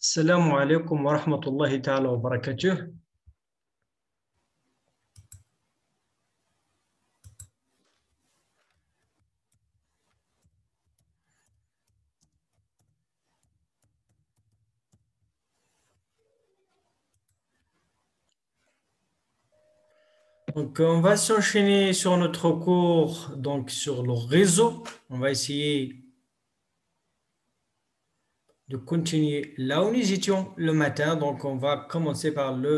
السلام عليكم ورحمة الله تعالى وبركاته. Donc, on va s'enchaîner sur notre cours, donc sur le réseau. On va essayer de continuer là où nous étions le matin. Donc, on va commencer par le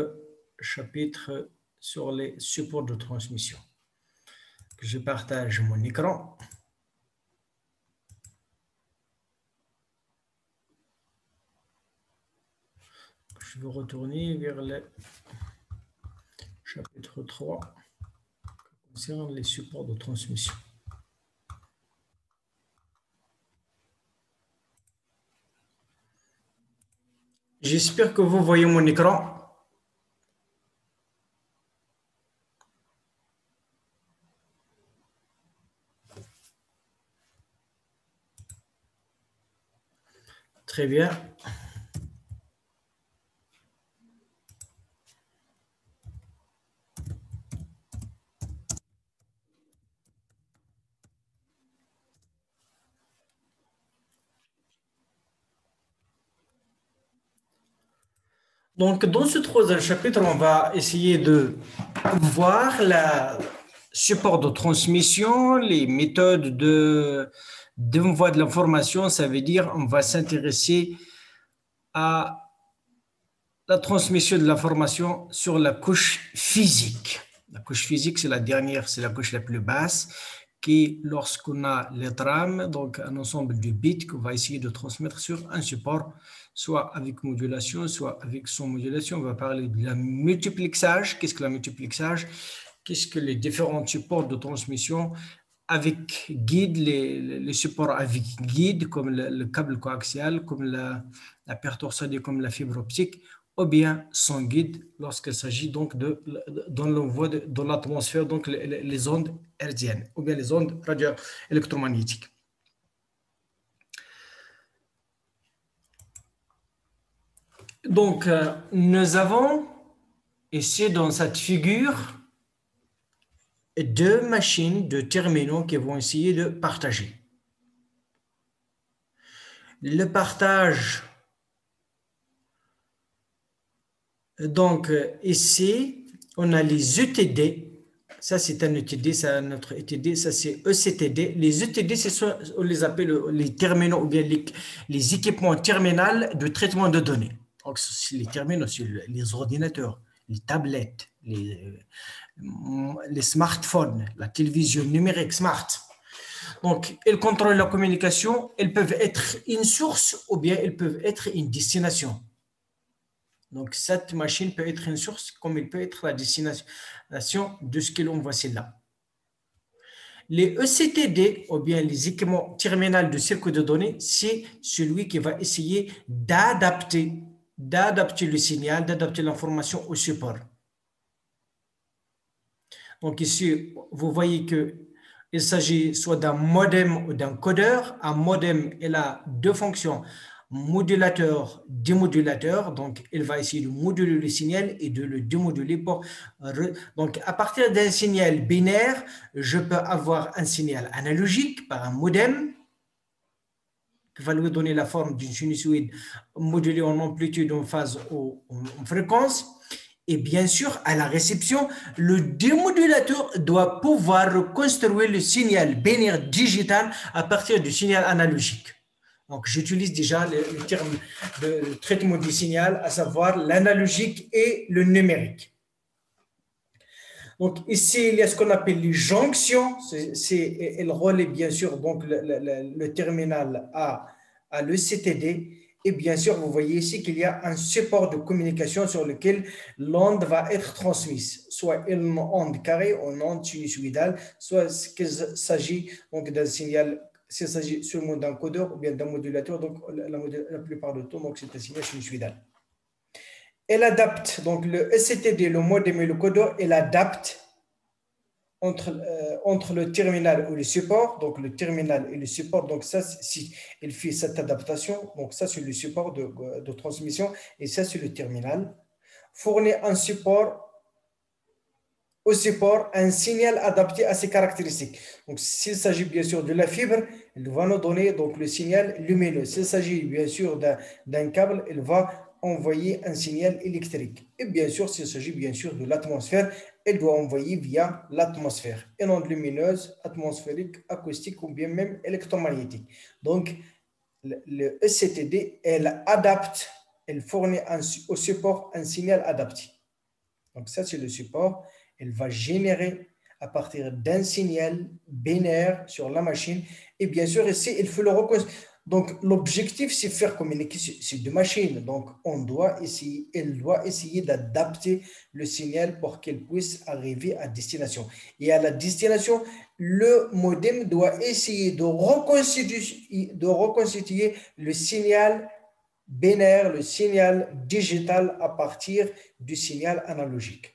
chapitre sur les supports de transmission. Je partage mon écran. Je vais retourner vers le chapitre 3 concernant les supports de transmission. J'espère que vous voyez mon écran. Très bien. Donc, dans ce troisième chapitre, on va essayer de voir le support de transmission, les méthodes d'envoi de l'information. Ça veut dire on va s'intéresser à la transmission de l'information sur la couche physique. La couche physique, c'est la dernière, c'est la couche la plus basse, qui, lorsqu'on a les trames, donc un ensemble de bits qu'on va essayer de transmettre sur un support, soit avec modulation, soit avec sans modulation. On va parler de la multiplexage. Qu'est-ce que la multiplexage? Qu'est-ce que les différents supports de transmission avec guide, les supports avec guide, comme le câble coaxial, comme la paire torsadée, comme la fibre optique, ou bien sans guide lorsqu'il s'agit donc dans l'envoi dans l'atmosphère, donc les ondes hertziennes ou bien les ondes radioélectromagnétiques. Donc, nous avons ici dans cette figure deux machines, deux terminaux qui vont essayer de partager. Le partage, donc ici, on a les ETD. Ça, c'est un ETD, c'est notre ETD, ça c'est ECTD. Les ETD, on les appelle les terminaux ou bien les équipements terminaux de traitement de données. Donc, les terminaux, c'est les ordinateurs, les tablettes, les smartphones, la télévision numérique smart. Donc, ils contrôlent la communication. Ils peuvent être une source ou bien ils peuvent être une destination. Donc, cette machine peut être une source comme elle peut être la destination de ce que l'on voit là. Les ECTD, ou bien les équipements terminaux de circuit de données, c'est celui qui va essayer d'adapter le signal, d'adapter l'information au support. Donc ici, vous voyez qu'il s'agit soit d'un modem ou d'un codeur. Un modem, il a deux fonctions, modulateur, démodulateur. Donc, il va essayer de moduler le signal et de le démoduler. Donc, à partir d'un signal binaire, je peux avoir un signal analogique par un modem qui va lui donner la forme d'une sinusoïde modulée en amplitude, en phase ou en fréquence. Et bien sûr, à la réception, le démodulateur doit pouvoir reconstruire le signal binaire digital à partir du signal analogique. Donc, j'utilise déjà le terme de traitement du signal, à savoir l'analogique et le numérique. Donc, ici, il y a ce qu'on appelle les jonctions. Elle relie bien sûr donc, le terminal à l'ECTD. Et bien sûr, vous voyez ici qu'il y a un support de communication sur lequel l'onde va être transmise, soit une onde carrée ou une onde sinusoïdale, soit qu'il s'agit donc d'un signal, s'il s'agit seulement d'un codeur ou bien d'un modulateur, donc la plupart du temps, c'est un signal sinusoïdal. Elle adapte, donc le ECTD, le modem et le codeur, elle adapte entre le terminal et le support, donc le terminal et le support, donc ça, si il fait cette adaptation, donc ça c'est le support de transmission et ça c'est le terminal, fournit un support au support un signal adapté à ses caractéristiques. Donc, s'il s'agit bien sûr de la fibre, il va nous donner donc le signal lumineux. S'il s'agit bien sûr d'un câble, il va envoyer un signal électrique. Et bien sûr, s'il s'agit bien sûr de l'atmosphère, elle doit envoyer via l'atmosphère, et onde lumineuse, atmosphérique, acoustique ou bien même électromagnétique. Donc, le ECTD, elle adapte, elle fournit au support un signal adapté. Donc, ça, c'est le support. Elle va générer à partir d'un signal binaire sur la machine. Et bien sûr, ici, il faut le reconnaître. Donc, l'objectif, c'est faire communiquer ces deux machines. Donc, elle doit essayer d'adapter le signal pour qu'elle puisse arriver à destination. Et à la destination, le modem doit essayer de reconstituer le signal binaire, le signal digital à partir du signal analogique.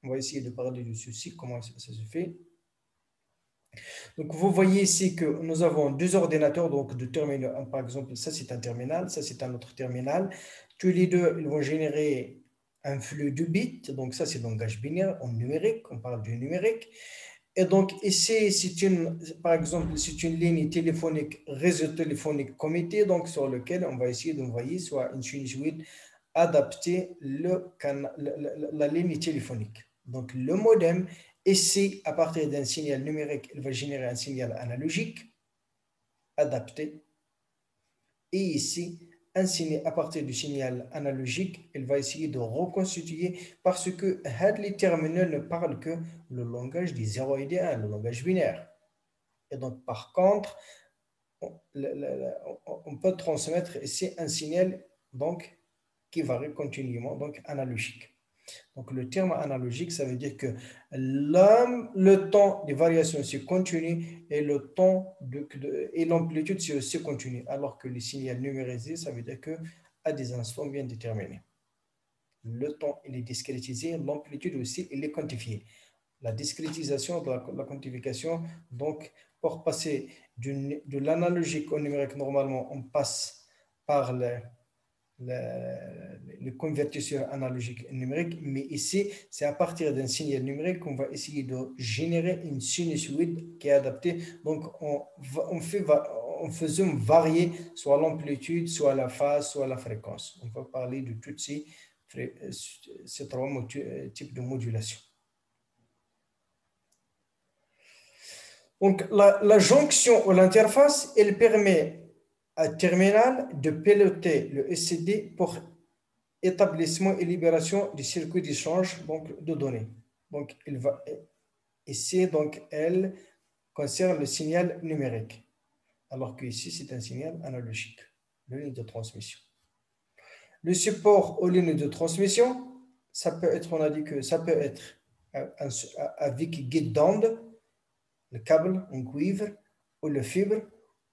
On va essayer de parler de ceci, comment ça se fait. Donc, vous voyez ici que nous avons deux ordinateurs, donc de terminal. Par exemple, ça c'est un terminal, ça c'est un autre terminal. Tous les deux, ils vont générer un flux de bits. Donc, ça c'est le langage binaire en numérique, on parle du numérique. Et donc, ici, par exemple, c'est une ligne téléphonique, réseau téléphonique comité, donc sur lequel on va essayer d'envoyer soit une sinusoïde adapter la ligne téléphonique. Donc, le modem, ici, à partir d'un signal numérique, il va générer un signal analogique adapté. Et ici, à partir du signal analogique, il va essayer de reconstituer parce que les terminaux ne parlent que le langage des 0 et des 1, le langage binaire. Et donc, par contre, on peut transmettre ici un signal donc, qui varie continuellement, donc analogique. Donc, le terme analogique, ça veut dire que le temps de variation, c'est continu et le temps et l'amplitude, c'est aussi continu. Alors que le signal numérisé, ça veut dire qu'à des instants bien déterminés. Le temps, il est discrétisé, l'amplitude aussi, il est quantifié. La discrétisation, la quantification, donc, pour passer de l'analogique au numérique, normalement, on passe par le convertisseur analogique et numérique, mais ici, c'est à partir d'un signal numérique qu'on va essayer de générer une sinusoïde qui est adaptée. Donc, on faisant varier soit l'amplitude, soit la phase, soit la fréquence. On va parler de tous ces trois types de modulation. Donc, la jonction ou l'interface, elle permet à terminal de piloter le SCD pour établissement et libération du circuit d'échange de données. Donc, ici, donc, elle concerne le signal numérique, alors que ici, c'est un signal analogique, la ligne de transmission. Le support aux lignes de transmission, ça peut être, on a dit que ça peut être avec guide d'onde, le câble en cuivre ou le fibre,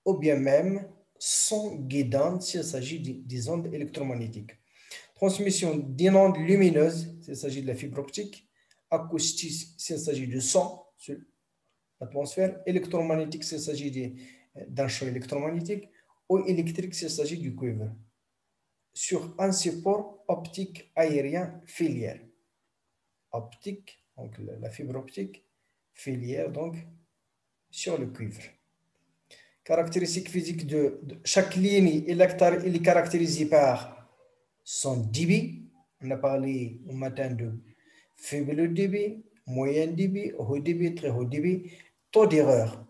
ou bien même sans guide d'onde s'il s'agit des ondes électromagnétiques. Transmission d'une onde lumineuse s'il s'agit de la fibre optique, acoustique s'il s'agit de son sur l'atmosphère, électromagnétique s'il s'agit d'un champ électromagnétique, ou électrique s'il s'agit du cuivre, sur un support optique aérien filière. Optique, donc la fibre optique, filière, donc sur le cuivre. Caractéristiques physiques de chaque ligne, il est caractérisé par son débit. On a parlé au matin de faible débit, moyen débit, haut débit, très haut débit, taux d'erreur.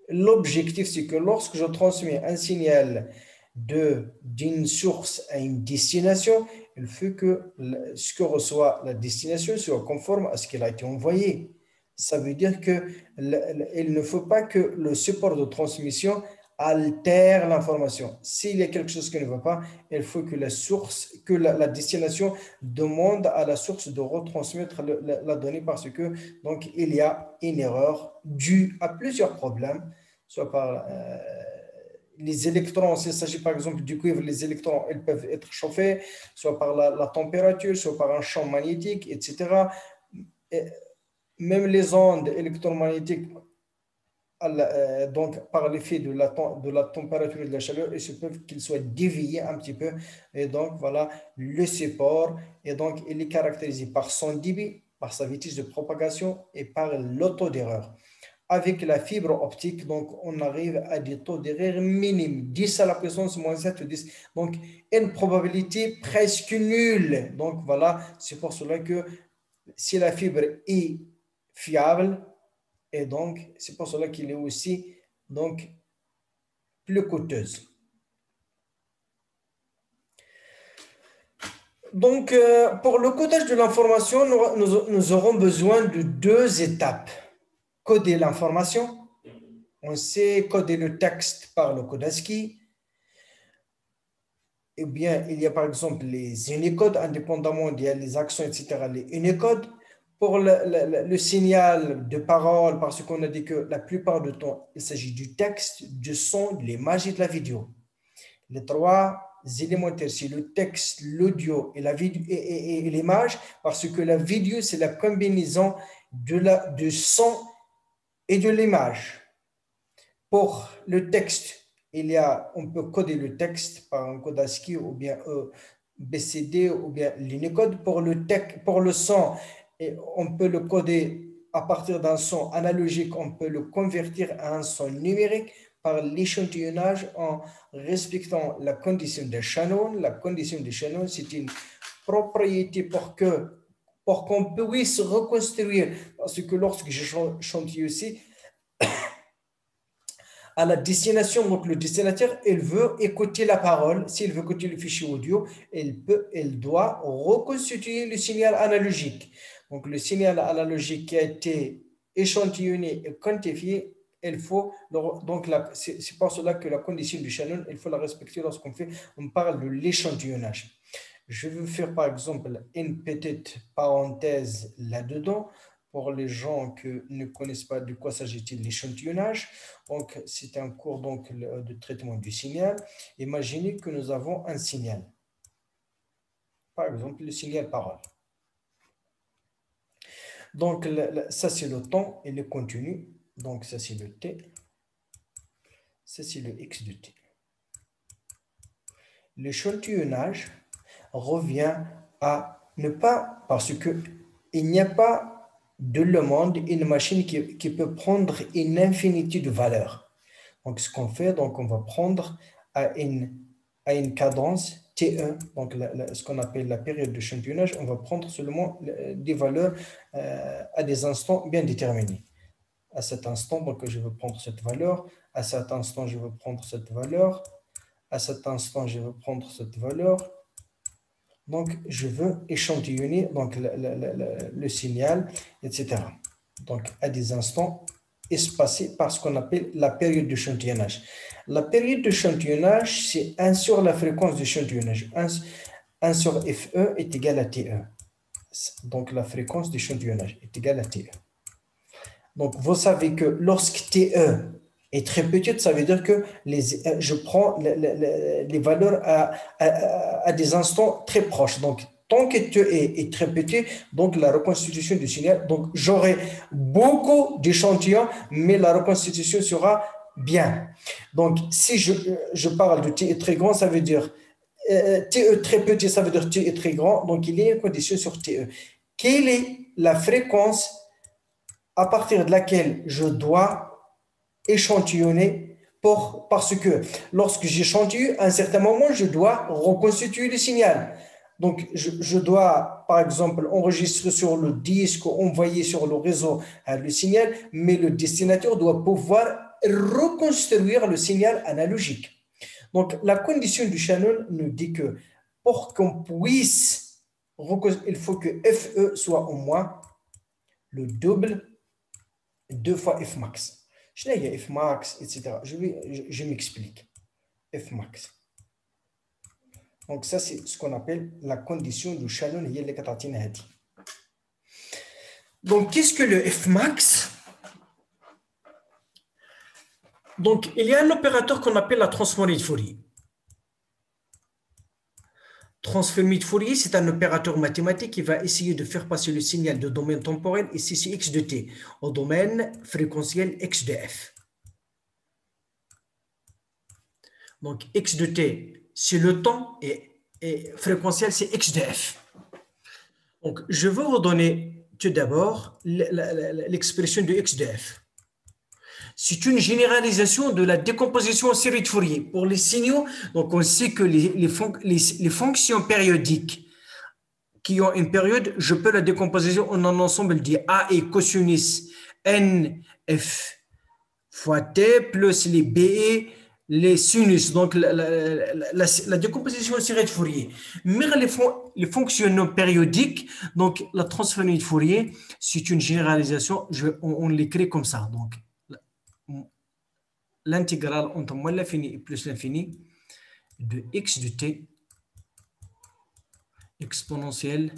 L'objectif, c'est que lorsque je transmets un signal d'une source à une destination, il faut que ce que reçoit la destination soit conforme à ce qui a été envoyé. Ça veut dire qu'il ne faut pas que le support de transmission altère l'information. S'il y a quelque chose qui ne va pas, il faut que la destination demande à la source de retransmettre la donnée parce que donc il y a une erreur due à plusieurs problèmes, soit par les électrons, s'il s'agit par exemple du cuivre, les électrons ils peuvent être chauffés, soit par la température, soit par un champ magnétique, etc. même les ondes électromagnétiques, donc par l'effet de la température et de la chaleur, il se peut qu'ils soient déviés un petit peu. Et donc, voilà, le support, et donc, il est caractérisé par son débit, par sa vitesse de propagation et par l'auto d'erreur. Avec la fibre optique, donc, on arrive à des taux d'erreur minimes, 10 à la puissance moins 7 ou 10. Donc, une probabilité presque nulle. Donc, voilà, c'est pour cela que si la fibre est fiable, et donc, c'est pour cela qu'il est aussi donc, plus coûteuse. Donc, pour le codage de l'information, nous aurons besoin de deux étapes. Coder l'information. On sait coder le texte par le code ASCII. Eh bien, il y a par exemple les Unicode, indépendamment, il y a les accents, etc., les Unicode. Pour le signal de parole, parce qu'on a dit que la plupart du temps, il s'agit du texte, du son, de l'image et de la vidéo. Les trois élémentaires, c'est le texte, l'audio et l'image, parce que la vidéo, c'est la combinaison du son et de l'image. Pour le texte, on peut coder le texte par un code ASCII ou bien BCD ou bien l'Unicode. Pour le son, on peut le coder à partir d'un son analogique, on peut le convertir à un son numérique par l'échantillonnage en respectant la condition de Shannon. La condition de Shannon, c'est une propriété pour qu'on puisse reconstruire, parce que lorsque je chante aussi, à la destination, donc le destinataire, il veut écouter la parole. S'il veut écouter le fichier audio, il doit reconstituer le signal analogique. Donc le signal analogique qui a été échantillonné et quantifié, il faut, donc c'est pour cela que la condition du Shannon, il faut la respecter on parle de l'échantillonnage. Je vais faire par exemple une petite parenthèse là-dedans pour les gens qui ne connaissent pas de quoi s'agit-il l'échantillonnage. Donc, c'est un cours donc, de traitement du signal. Imaginez que nous avons un signal. Par exemple, le signal parole. Donc, ça, c'est le temps et le continu. Donc, ça, c'est le T. Ça, c'est le X de T. L'échantillonnage revient à ne pas, parce qu'il n'y a pas de le monde une machine qui peut prendre une infinité de valeurs. Donc, ce qu'on fait, donc on va prendre à une cadence TE, donc ce qu'on appelle la période d'échantillonnage, on va prendre seulement des valeurs à des instants bien déterminés. À cet instant, donc je vais prendre cette valeur. À cet instant, je vais prendre cette valeur. À cet instant, je vais prendre cette valeur. Donc, je veux échantillonner donc, le signal, etc. Donc, à des instants espacés par ce qu'on appelle la période d'échantillonnage. La période d'échantillonnage, c'est 1 sur la fréquence d'échantillonnage. 1 sur FE est égal à TE. Donc, la fréquence d'échantillonnage est égale à TE. Donc, vous savez que lorsque TE est très petite, ça veut dire que je prends les valeurs à des instants très proches. Donc, tant que TE est très petit, donc la reconstitution du signal, donc j'aurai beaucoup d'échantillons, mais la reconstitution sera bien. Donc, si je parle de T est très grand, ça veut dire TE très petit, ça veut dire T est très grand. Donc, il y a une condition sur TE. Quelle est la fréquence à partir de laquelle je dois échantillonner parce que lorsque j'échantillonne, à un certain moment, je dois reconstituer le signal. Donc, je dois, par exemple, enregistrer sur le disque, envoyer sur le réseau le signal, mais le destinataire doit pouvoir reconstruire le signal analogique. Donc, la condition du Shannon nous dit que pour qu'on puisse, il faut que FE soit au moins le double 2 fois F max. Je n'ai F max, etc. Je m'explique. F max. Donc, ça, c'est ce qu'on appelle la condition du Shannon. Donc, qu'est-ce que le F max? Donc, il y a un opérateur qu'on appelle la transformée de Fourier. transformé de Fourier, c'est un opérateur mathématique qui va essayer de faire passer le signal de domaine temporel, ici c'est x de t, au domaine fréquentiel x de f. Donc x de t, c'est le temps et fréquentiel, c'est x de f. Donc je veux vous donner tout d'abord l'expression de x de f. C'est une généralisation de la décomposition en série de Fourier. Pour les signaux, donc on sait que les fonctions périodiques qui ont une période, je peux la décomposer en un ensemble de A et cosinus NF fois T plus les BE, les sinus. Donc la décomposition en série de Fourier. Mais les fonctions non périodiques, donc la transformée de Fourier, c'est une généralisation, on l'écrit comme ça. Donc l'intégrale entre moins l'infini et plus l'infini de x de t exponentielle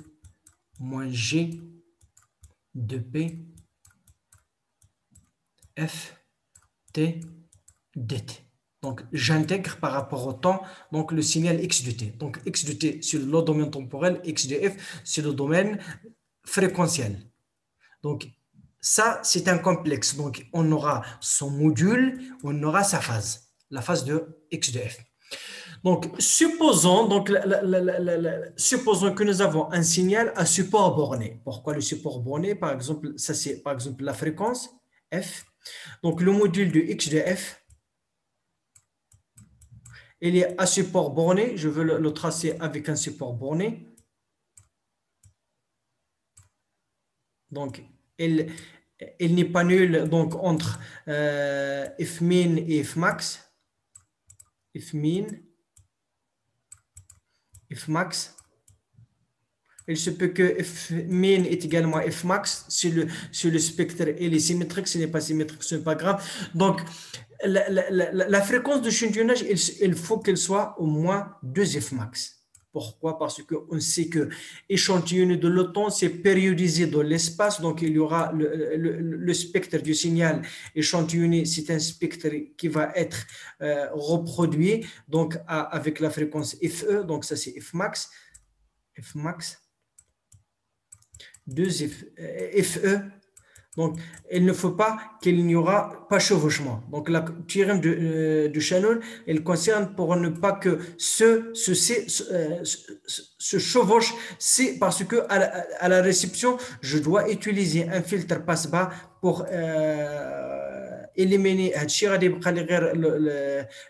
moins g de p f t dt. Donc j'intègre par rapport au temps donc le signal x de t. Donc x de t c'est le domaine temporel, x de f c'est le domaine fréquentiel. Donc ça, c'est un complexe. Donc, on aura son module, on aura sa phase, la phase de x de f. Donc, supposons que nous avons un signal à support borné. Pourquoi le support borné? Par exemple, ça c'est par exemple la fréquence f. Donc, le module de x de f, il est à support borné. Je veux le tracer avec un support borné. Donc, il n'est pas nul donc, entre Fmin et Fmax. Fmin, Fmax. Il se peut que Fmin est également Fmax. Si le spectre est symétrique, ce n'est pas symétrique, ce n'est pas grave. Donc, la fréquence de d'échantillonnage, il faut qu'elle soit au moins 2 Fmax. Pourquoi? Parce qu'on sait que échantillonner de l'automne, c'est périodisé dans l'espace, donc il y aura le spectre du signal échantillonné, c'est un spectre qui va être reproduit donc avec la fréquence FE, donc ça c'est Fmax, 2 FE. Donc, il ne faut pas qu'il n'y aura pas chevauchement. Donc, la théorème de Shannon, elle concerne pour ne pas que se chevauche, c'est parce que à la réception, je dois utiliser un filtre passe-bas pour éliminer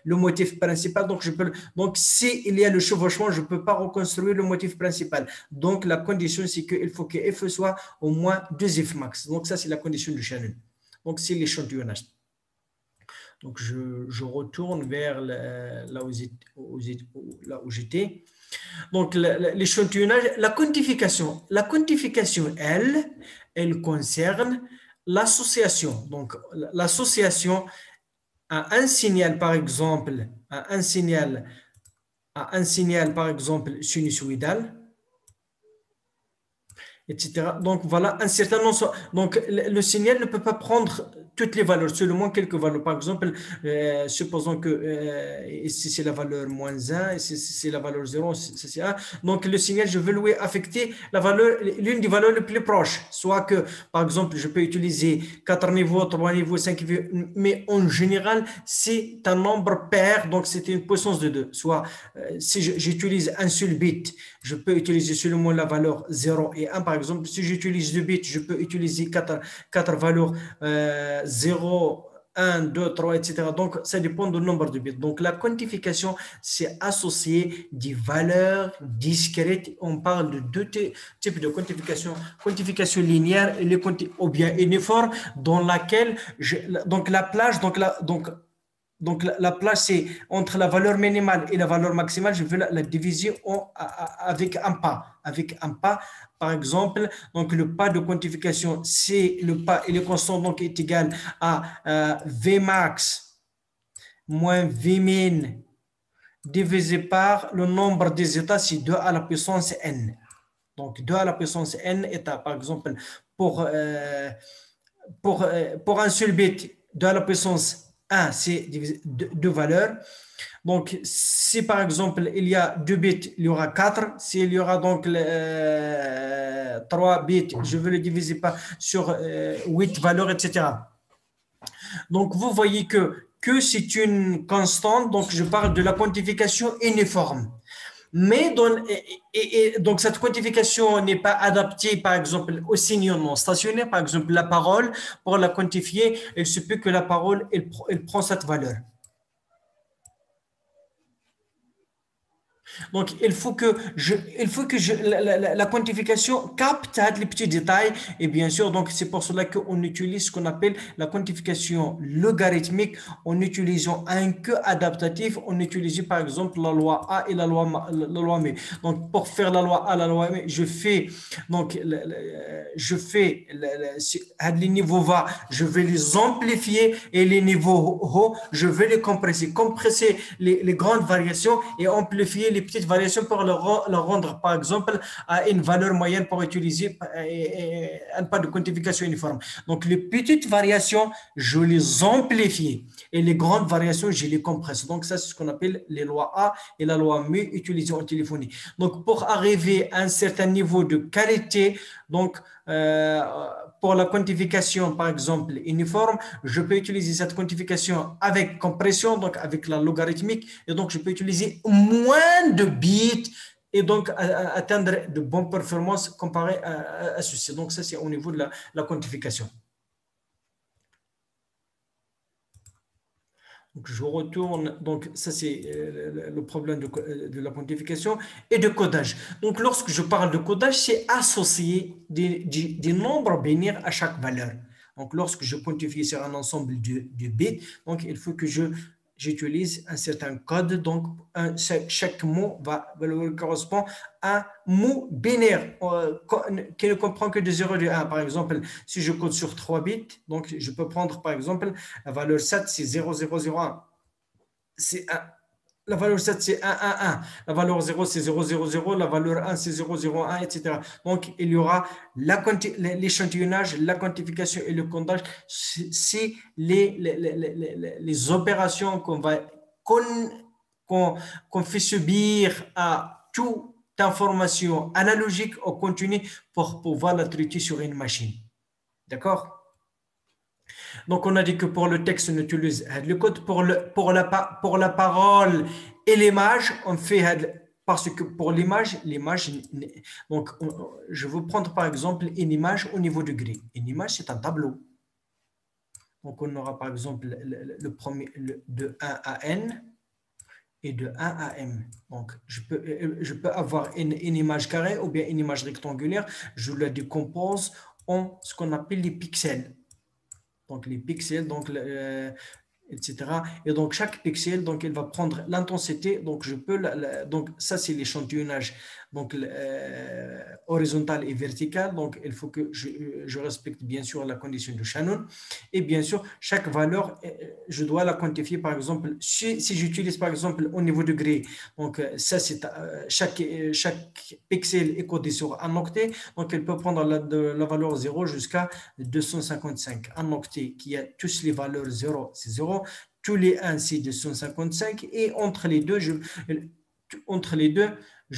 le motif principal. Donc, s'il y a le chevauchement, je ne peux pas reconstruire le motif principal. Donc, la condition, c'est qu'il faut que F soit au moins 2 F max. Donc, ça, c'est la condition de Shannon. Donc, c'est l'échantillonnage. Donc, je retourne vers là où j'étais. Donc, l'échantillonnage, la quantification. La quantification, elle concerne l'association. Donc, l'association à un signal, par exemple, par exemple, sinusoïdal, etc. Donc, voilà un certain nombre. Donc, le signal ne peut pas prendre toutes les valeurs, seulement quelques valeurs. Par exemple, supposons que ici c'est la valeur moins 1, ici c'est la valeur 0, ici c'est 1. Donc, le signal, je veux lui affecter l'une des valeurs les plus proches. Soit que, par exemple, je peux utiliser 4 niveaux, 3 niveaux, 5 niveaux, mais en général, c'est un nombre pair, donc c'est une puissance de 2. Soit, si j'utilise un seul bit, je peux utiliser seulement la valeur 0 et 1. Par exemple, si j'utilise 2 bits, je peux utiliser 4 valeurs 0, 1, 2, 3, etc. Donc, ça dépend du nombre de bits. Donc, la quantification, c'est associer des valeurs discrètes. On parle de deux types de quantification. Quantification linéaire ou bien uniforme, dans laquelle, donc la plage, donc la plage, c'est entre la valeur minimale et la valeur maximale, je veux la diviser avec un pas. Avec un pas, par exemple, donc le pas de quantification, c'est le pas, il est constant, donc est égal à Vmax moins Vmin divisé par le nombre des états, c'est 2 à la puissance n. Donc 2 à la puissance n états, par exemple, pour un seul bit, 2 à la puissance 1, c'est divisé deux valeurs. Donc, si par exemple, il y a 2 bits, il y aura 4. S'il y aura donc 3 bits, je vais le diviser par, sur 8 valeurs, etc. Donc, vous voyez que c'est une constante. Donc, je parle de la quantification uniforme. Mais donc, cette quantification n'est pas adaptée, par exemple, au signaux non stationnaires. Par exemple, la parole, pour la quantifier, il se peut que la parole, elle prend cette valeur. Donc, la quantification capte les petits détails. Et bien sûr, donc, c'est pour cela qu'on utilise ce qu'on appelle la quantification logarithmique en utilisant un que adaptatif. On utilise par exemple la loi A et la loi M. Donc, pour faire la loi A, la loi M, je fais les niveaux bas, je vais les amplifier et les niveaux hauts, je vais les compresser. Compresser les grandes variations et amplifier les petites variations pour le rendre, par exemple, à une valeur moyenne pour utiliser un pas de quantification uniforme. Donc, les petites variations, je les amplifie et les grandes variations, je les compresse. Donc, ça, c'est ce qu'on appelle les lois A et la loi mu utilisées en téléphonie. Donc, pour arriver à un certain niveau de qualité, donc, pour la quantification, par exemple, uniforme, je peux utiliser cette quantification avec compression, donc avec la logarithmique, et donc je peux utiliser moins de bits et donc atteindre de bonnes performances comparées à ceci. Donc ça, c'est au niveau de la quantification. Donc je retourne, donc ça c'est le problème de la quantification et de codage. Donc lorsque je parle de codage, c'est associer des nombres binaires à chaque valeur. Donc lorsque je quantifie sur un ensemble de bits, donc il faut que j'utilise un certain code. Donc chaque mot correspond à un mot binaire qui ne comprend que de 0 et de 1. Par exemple, si je code sur 3 bits, donc je peux prendre par exemple la valeur 7, c'est 0001. C'est 1. La valeur 7, c'est 111. La valeur 0, c'est 000. La valeur 1, c'est 001, etc. Donc, il y aura l'échantillonnage, la quantification et le comptage. C'est les opérations qu'on fait subir à toute information analogique au continu pour pouvoir la traiter sur une machine. D'accord? Donc, on a dit que pour le texte, on utilise le code. Pour la parole et l'image, on fait parce que pour l'image, donc je veux prendre par exemple une image au niveau de gris. Une image, c'est un tableau. Donc, on aura par exemple le premier de 1 à n et de 1 à m. Donc, je peux avoir une image carrée ou bien une image rectangulaire. Je la décompose en ce qu'on appelle les pixels. Donc les pixels, donc etc. Et donc chaque pixel, donc il va prendre l'intensité. Donc je peux, donc ça c'est l'échantillonnage, donc horizontal et vertical. Donc il faut que je respecte bien sûr la condition de Shannon. Et bien sûr chaque valeur, je dois la quantifier. Par exemple, si j'utilise par exemple au niveau de degré, donc ça c'est chaque pixel est codé sur un octet. Donc il peut prendre la valeur 0 jusqu'à 255. Un octet qui a tous les valeurs 0, c'est 0. Tous les 1, c'est 255. Et entre les deux, je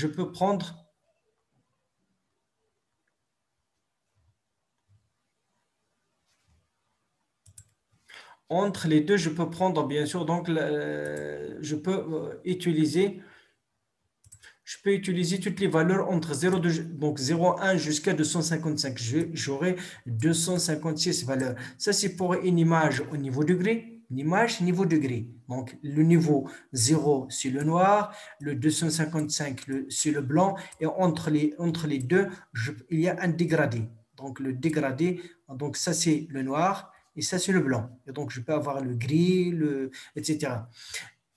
peux prendre bien sûr, donc je peux utiliser toutes les valeurs entre 0, donc 0,1 jusqu'à 255. J'aurai 256 valeurs. Ça, c'est pour une image au niveau degré. Une image niveau degré. Donc, le niveau 0, c'est le noir. Le 255, c'est le blanc. Et entre les deux, il y a un dégradé. Donc, le dégradé, donc ça, c'est le noir. Et ça, c'est le blanc. Et donc, je peux avoir le gris, etc.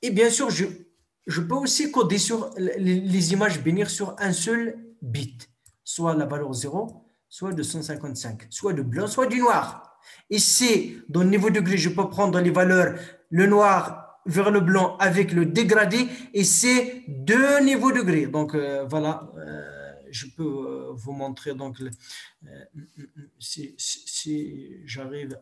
Et bien sûr, je peux aussi coder sur les images binaires sur un seul bit, soit la valeur 0, soit de 155, soit de blanc, soit du noir. Ici, dans le niveau degré, je peux prendre les valeurs, le noir vers le blanc avec le dégradé, et c'est deux niveaux degrés. Donc voilà, je peux vous montrer donc si j'arrive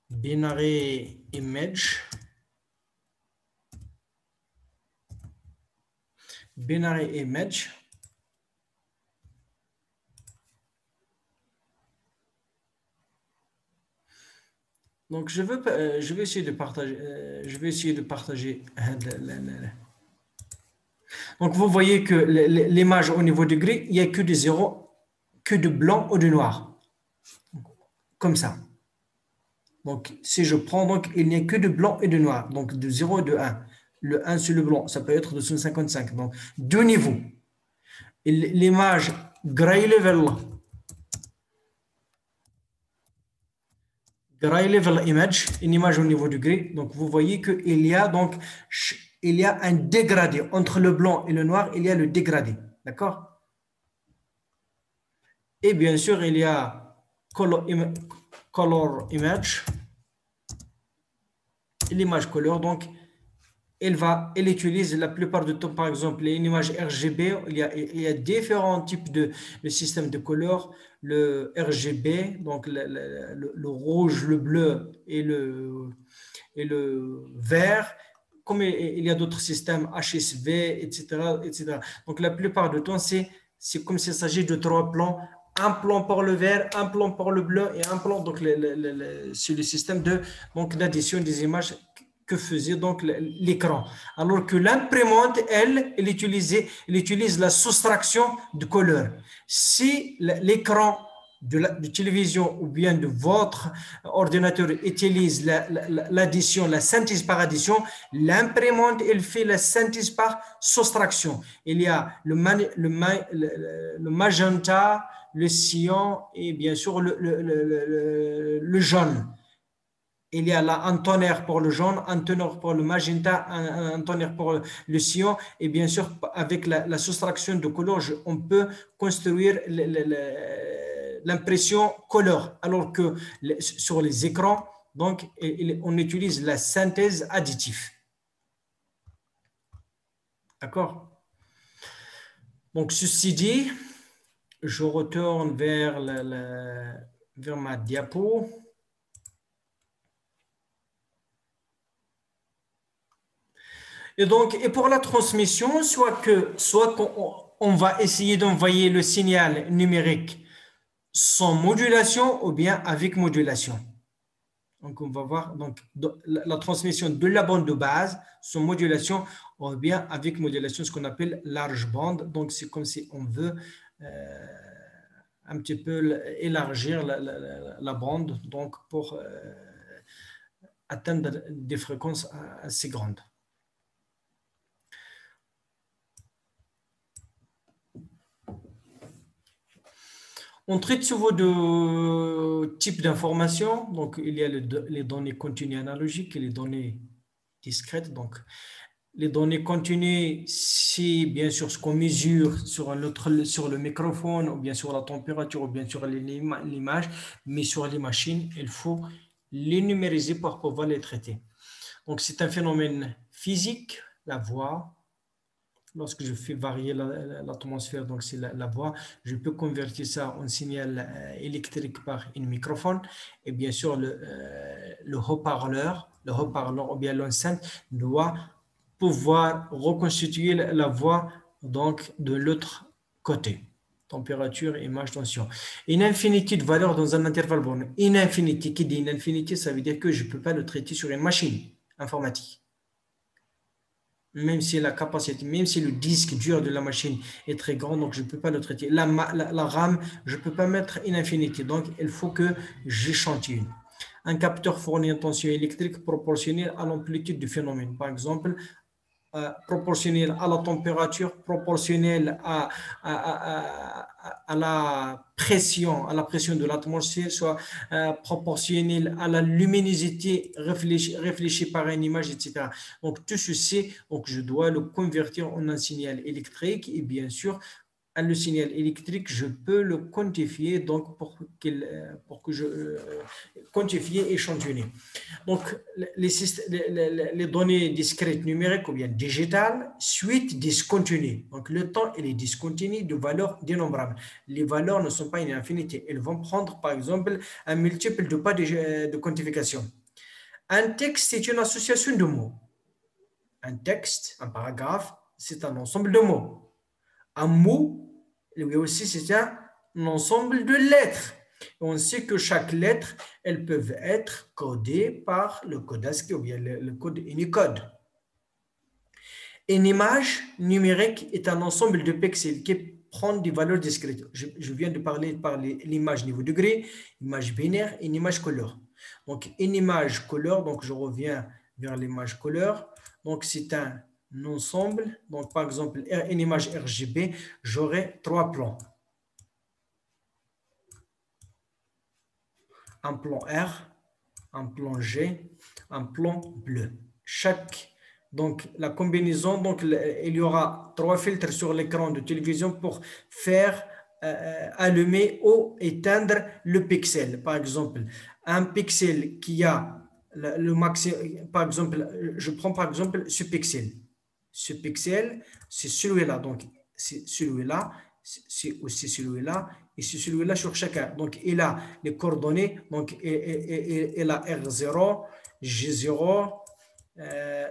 Binary image. Binary image. Donc, je vais essayer de partager. Donc, vous voyez que l'image au niveau du gris, il n'y a que des zéros, que de blanc ou de noir. Comme ça. Donc, si je prends, donc, il n'y a que de blanc et de noir. Donc, de 0 et de 1. Le 1 sur le blanc, ça peut être de 155. Donc, deux niveaux. L'image gray level. Gray level image, une image au niveau du gris. Donc, vous voyez qu'il y a donc il y a un dégradé entre le blanc et le noir. Il y a le dégradé, d'accord? Et bien sûr, il y a color image, l'image couleur. Donc, elle utilise la plupart du temps, par exemple, une image RGB. Il y a différents types de systèmes de couleurs. Le RGB, donc le rouge, le bleu et le vert. Comme il y a d'autres systèmes HSV, etc., etc. Donc, la plupart du temps, c'est comme s'il s'agit de trois plans. Un plan pour le vert, un plan pour le bleu et un plan. Donc, c'est le système d'addition des images que faisait donc l'écran. Alors que l'imprimante, elle utilise la soustraction de couleurs. Si l'écran de télévision ou bien de votre ordinateur utilise l'addition, la synthèse par addition, l'imprimante, elle fait la synthèse par soustraction. Il y a le magenta, le cyan et bien sûr le jaune. Il y a là un tonnerre pour le jaune, un tonnerre pour le magenta, un tonnerre pour le cyan. Et bien sûr, avec la soustraction de couleurs, on peut construire l'impression couleur. Alors que sur les écrans, donc, on utilise la synthèse additive. D'accord? Donc, ceci dit, je retourne vers ma diapo. Et donc, pour la transmission, soit qu'on va essayer d'envoyer le signal numérique sans modulation ou bien avec modulation. Donc, on va voir donc, la transmission de la bande de base sans modulation ou bien avec modulation, ce qu'on appelle large bande. Donc, c'est comme si on veut un petit peu élargir la bande donc, pour atteindre des fréquences assez grandes. On traite souvent de types d'informations. Donc, il y a les données continues analogiques et les données discrètes. Donc, les données continues, c'est bien sûr ce qu'on mesure sur le microphone, ou bien sur la température, ou bien sur l'image. Mais sur les machines, il faut les numériser pour pouvoir les traiter. Donc, c'est un phénomène physique, la voix. Lorsque je fais varier l'atmosphère, donc c'est la voix, je peux convertir ça en signal électrique par un microphone. Et bien sûr, le haut-parleur ou bien l'enceinte doit pouvoir reconstituer la voix donc, de l'autre côté. Température, image, tension. Une infinité de valeurs dans un intervalle borné. Une infinité, qui dit une infinité, ça veut dire que je ne peux pas le traiter sur une machine informatique. Même si la capacité, même si le disque dur de la machine est très grand, donc je ne peux pas le traiter. La RAM, je ne peux pas mettre une infinité, donc il faut que j'échantillonne. Un capteur fournit une tension électrique proportionnelle à l'amplitude du phénomène. Par exemple, proportionnelle à la température, proportionnelle à la pression de l'atmosphère, soit proportionnelle à la luminosité réfléchie par une image, etc. Donc, tout ceci, donc, je dois le convertir en un signal électrique et bien sûr, le signal électrique, je peux le quantifier donc pour que je quantifier et échantillonner. Donc, les données discrètes numériques ou bien digitales, suite discontinue. Donc, le temps, il est discontinu de valeurs dénombrables. Les valeurs ne sont pas une infinité. Elles vont prendre, par exemple, un multiple de pas de quantification. Un texte, c'est une association de mots. Un texte, un paragraphe, c'est un ensemble de mots. Un mot, lui aussi, c'est un ensemble de lettres. On sait que chaque lettre, elles peuvent être codées par le code ASCII ou bien le code Unicode. Une image numérique est un ensemble de pixels qui prend des valeurs discrètes. Je viens de parler par l'image niveau degré, image binaire et une image couleur. Donc, une image couleur, donc je reviens vers l'image couleur. Donc, c'est un ensemble. Donc, par exemple, une image RGB, j'aurai 3 plans. Un plan R, un plan G, un plan bleu. Donc, la combinaison, donc, il y aura 3 filtres sur l'écran de télévision pour faire allumer ou éteindre le pixel. Par exemple, un pixel qui a le maximum, par exemple, je prends par exemple ce pixel. Ce pixel, c'est celui-là. Donc, c'est celui-là, c'est aussi celui-là, et c'est celui-là sur chacun. Donc, il a les coordonnées. Donc, il a R0, G0,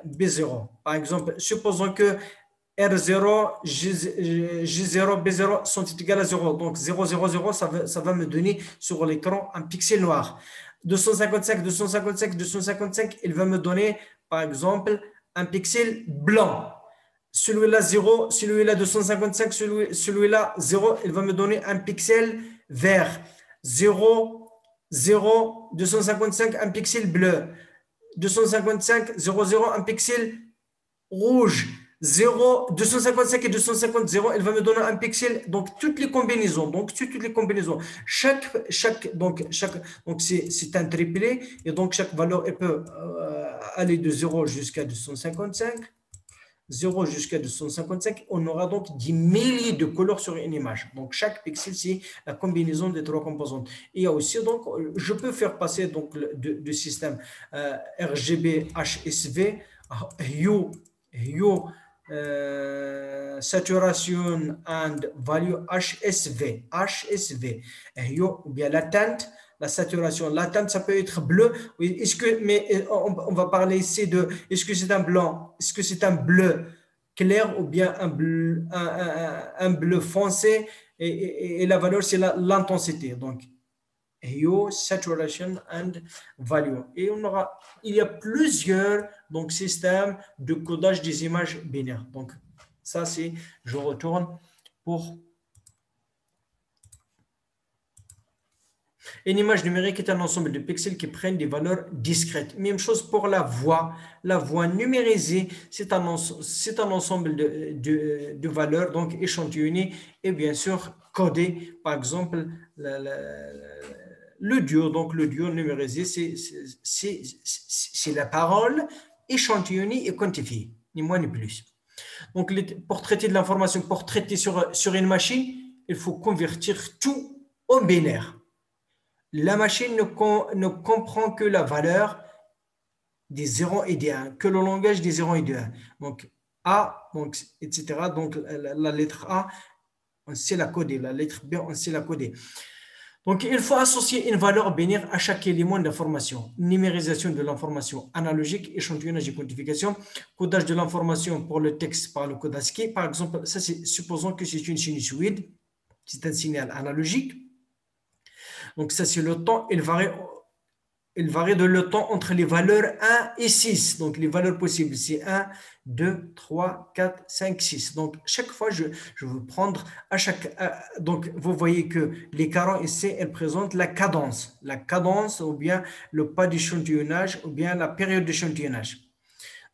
B0. Par exemple, supposons que R0, G0, B0 sont égales à 0. Donc, 0, 0, 0, ça va me donner sur l'écran un pixel noir. 255, 255, 255, il va me donner, par exemple, un pixel blanc. Celui-là 0, celui-là 255, celui-là 0, il va me donner un pixel vert. 0, 0, 255, un pixel bleu. 255, 0, 0, un pixel rouge. 0, 255 et 250, 0, elle va me donner un pixel. Donc, toutes les combinaisons. Donc, c'est un triplé. Et donc, chaque valeur, elle peut aller de 0 jusqu'à 255. 0 jusqu'à 255, on aura donc des milliers de couleurs sur une image. Donc, chaque pixel, c'est la combinaison des 3 composantes. Et il y a aussi, donc, je peux faire passer donc, de système RGB, HSV, Hue, Saturation and Value, HSV. Hue, ou bien la saturation. La teinte, ça peut être bleu. Mais on va parler ici de est-ce que c'est un blanc, est-ce que c'est un bleu clair ou bien un bleu foncé et la valeur, c'est l'intensité. Donc, hue, saturation and value. Et il y a plusieurs donc, systèmes de codage des images binaires. Donc, ça, je retourne pour. Une image numérique est un ensemble de pixels qui prennent des valeurs discrètes. Même chose pour la voix. La voix numérisée, c'est un ensemble de valeurs donc échantillonnées et bien sûr codées. Par exemple, le duo. Donc le duo numérisé, c'est la parole échantillonnée et quantifiée, ni moins ni plus. Donc pour traiter de l'information, pour traiter sur une machine, il faut convertir tout en binaire. La machine ne comprend que la valeur des 0 et des 1, que le langage des 0 et des 1. Donc, A, donc, etc. Donc, la lettre A, on sait la coder. La lettre B, on sait la coder. Donc, il faut associer une valeur binaire à chaque élément d'information. Numérisation de l'information analogique, échantillonnage et quantification, codage de l'information pour le texte par le code ASCII. Par exemple, ça, supposons que c'est une sinusoïde, c'est un signal analogique. Donc, ça, c'est le temps. Il varie de le temps entre les valeurs 1 et 6. Donc, les valeurs possibles, c'est 1, 2, 3, 4, 5, 6. Donc, chaque fois, je veux prendre à chaque. Donc, vous voyez que les 40 ici, elles présentent la cadence. La cadence, ou bien le pas d'échantillonnage, ou bien la période d'échantillonnage.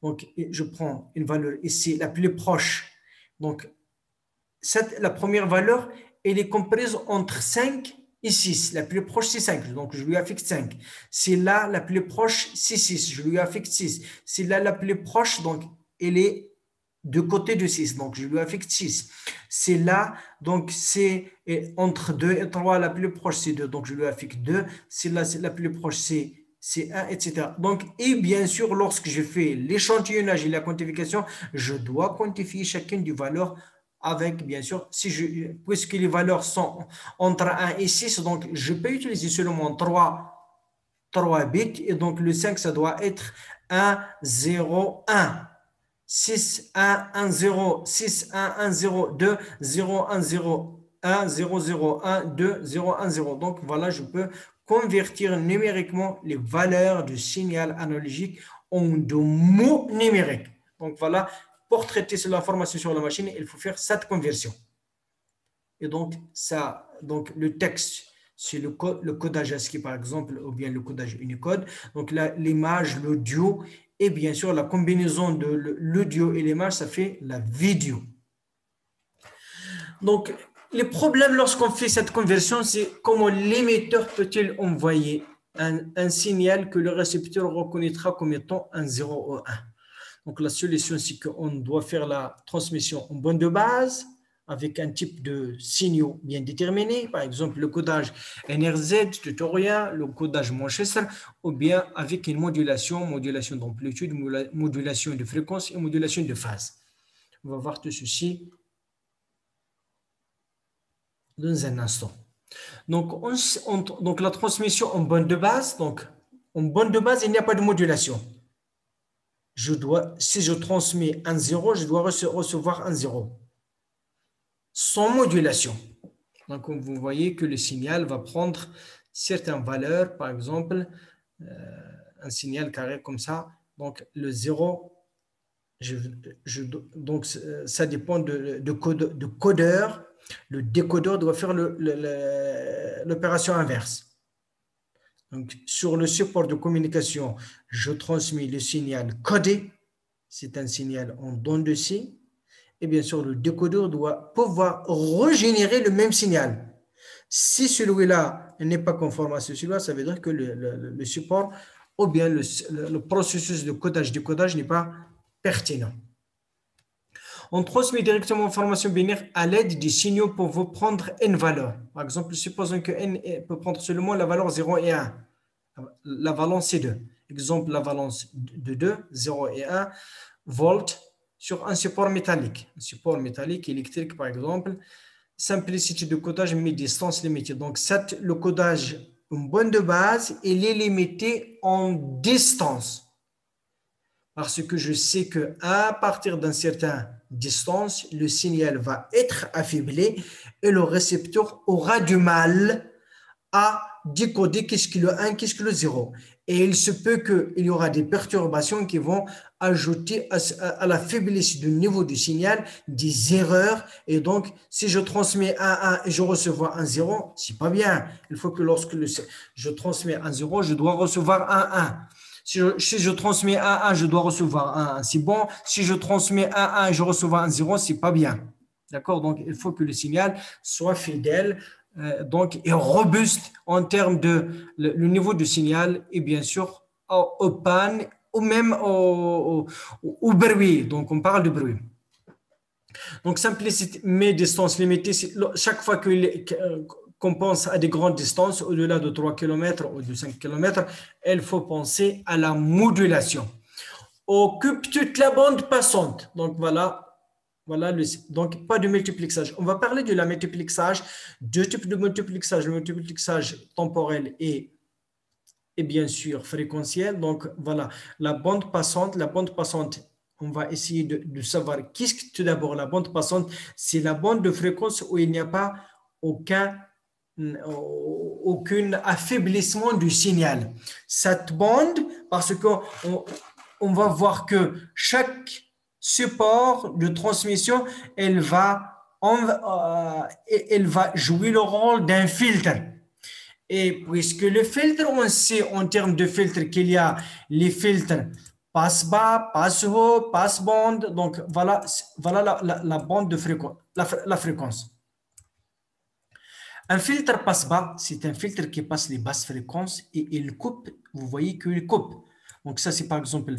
Donc, je prends une valeur ici, la plus proche. Donc, la première valeur, elle est comprise entre 5 et 6. La plus proche, c'est 5. Donc, je lui affecte 5. C'est là, la plus proche, c'est 6. Je lui affecte 6. C'est là, la plus proche, donc, elle est de côté de 6. Donc, je lui affecte 6. C'est là, donc c'est entre 2 et 3, la plus proche, c'est 2. Donc, je lui affecte 2. C'est là, c'est la plus proche, c'est 1, etc. Donc, et bien sûr, lorsque je fais l'échantillonnage et la quantification, je dois quantifier chacune des valeurs avec, bien sûr, puisque les valeurs sont entre 1 et 6, donc je peux utiliser seulement 3 bits. Et donc, le 5, ça doit être 1, 0, 1. 6, 1, 1, 0, 6, 1, 1, 0, 2, 0, 1, 0, 1, 0, 0, 1, 2, 0, 1, 0. Donc, voilà, je peux convertir numériquement les valeurs du signal analogique en de mots numériques. Donc, voilà, pour traiter l'information sur la machine, il faut faire cette conversion. Et donc, donc le texte, c'est le codage ASCII, par exemple, ou bien le codage Unicode. Donc, l'image, l'audio, et bien sûr, la combinaison de l'audio et l'image, ça fait la vidéo. Donc, les problèmes lorsqu'on fait cette conversion, c'est comment l'émetteur peut-il envoyer un signal que le récepteur reconnaîtra comme étant un 0 ou 1. Donc, la solution, c'est qu'on doit faire la transmission en bande de base avec un type de signaux bien déterminé, par exemple le codage NRZ, tutoriel, le codage Manchester, ou bien avec une modulation d'amplitude, modulation de fréquence et modulation de phase. On va voir tout ceci dans un instant. Donc, donc la transmission en bande de base, donc en bande de base, il n'y a pas de modulation. Si je transmets un 0, je dois recevoir un 0. Sans modulation. Donc, vous voyez que le signal va prendre certaines valeurs, par exemple, un signal carré comme ça. Donc, le 0, donc ça dépend de codeur. Le décodeur doit faire l'opération inverse. Donc, sur le support de communication, je transmets le signal codé. C'est un signal en don de C. Et bien sûr, le décodeur doit pouvoir régénérer le même signal. Si celui-là n'est pas conforme à celui-là, ça veut dire que le support ou bien le processus de codage-décodage n'est pas pertinent. On transmet directement l'information binaire à l'aide des signaux pour prendre une valeur. Par exemple, supposons que n peut prendre seulement la valeur 0 et 1. La valence est 2. Exemple, la valence de 2, 0 et 1 volts sur un support métallique. Un support métallique électrique, par exemple. Simplicité de codage, mais distance limitée. Donc, le codage, une bonne de base, il est limité en distance. Parce que je sais qu'à partir d'une certaine distance, le signal va être affaibli et le récepteur aura du mal à décoder qu'est-ce que le 1, qu'est-ce que le 0. Et il se peut qu'il y aura des perturbations qui vont ajouter à la faiblesse du niveau du signal des erreurs. Et donc, si je transmets un 1 et je reçois un 0, c'est pas bien. Il faut que lorsque je transmets un 0, je dois recevoir un 1. Si je transmets un 1, je dois recevoir un 1. C'est bon. Si je transmets un 1 et je reçois un 0, c'est pas bien. D'accord? Donc, il faut que le signal soit fidèle donc, et robuste en termes de le niveau du signal et bien sûr au panne ou même au bruit. Donc, on parle de bruit. Donc, simplicité, mais distance limitée, chaque fois qu'on pense à des grandes distances, au-delà de 3 km ou de 5 km, il faut penser à la modulation. Occupe toute la bande passante. Donc, voilà. Voilà, donc pas de multiplexage. On va parler de la multiplexage, deux types de multiplexage, le multiplexage temporel et bien sûr fréquentiel. Donc voilà, la bande passante, on va essayer de savoir qu'est-ce que tout d'abord la bande passante, c'est la bande de fréquence où il n'y a pas aucun affaiblissement du signal. Cette bande, parce qu'on va voir que chaque support de transmission, elle va jouer le rôle d'un filtre. Et puisque le filtre, on sait en termes de filtre qu'il y a les filtres passe-bas, passe-haut, passe-bande. Donc, voilà la bande de fréquence, la fréquence. Un filtre passe-bas, c'est un filtre qui passe les basses fréquences et il coupe, vous voyez qu'il coupe. Donc ça, c'est par exemple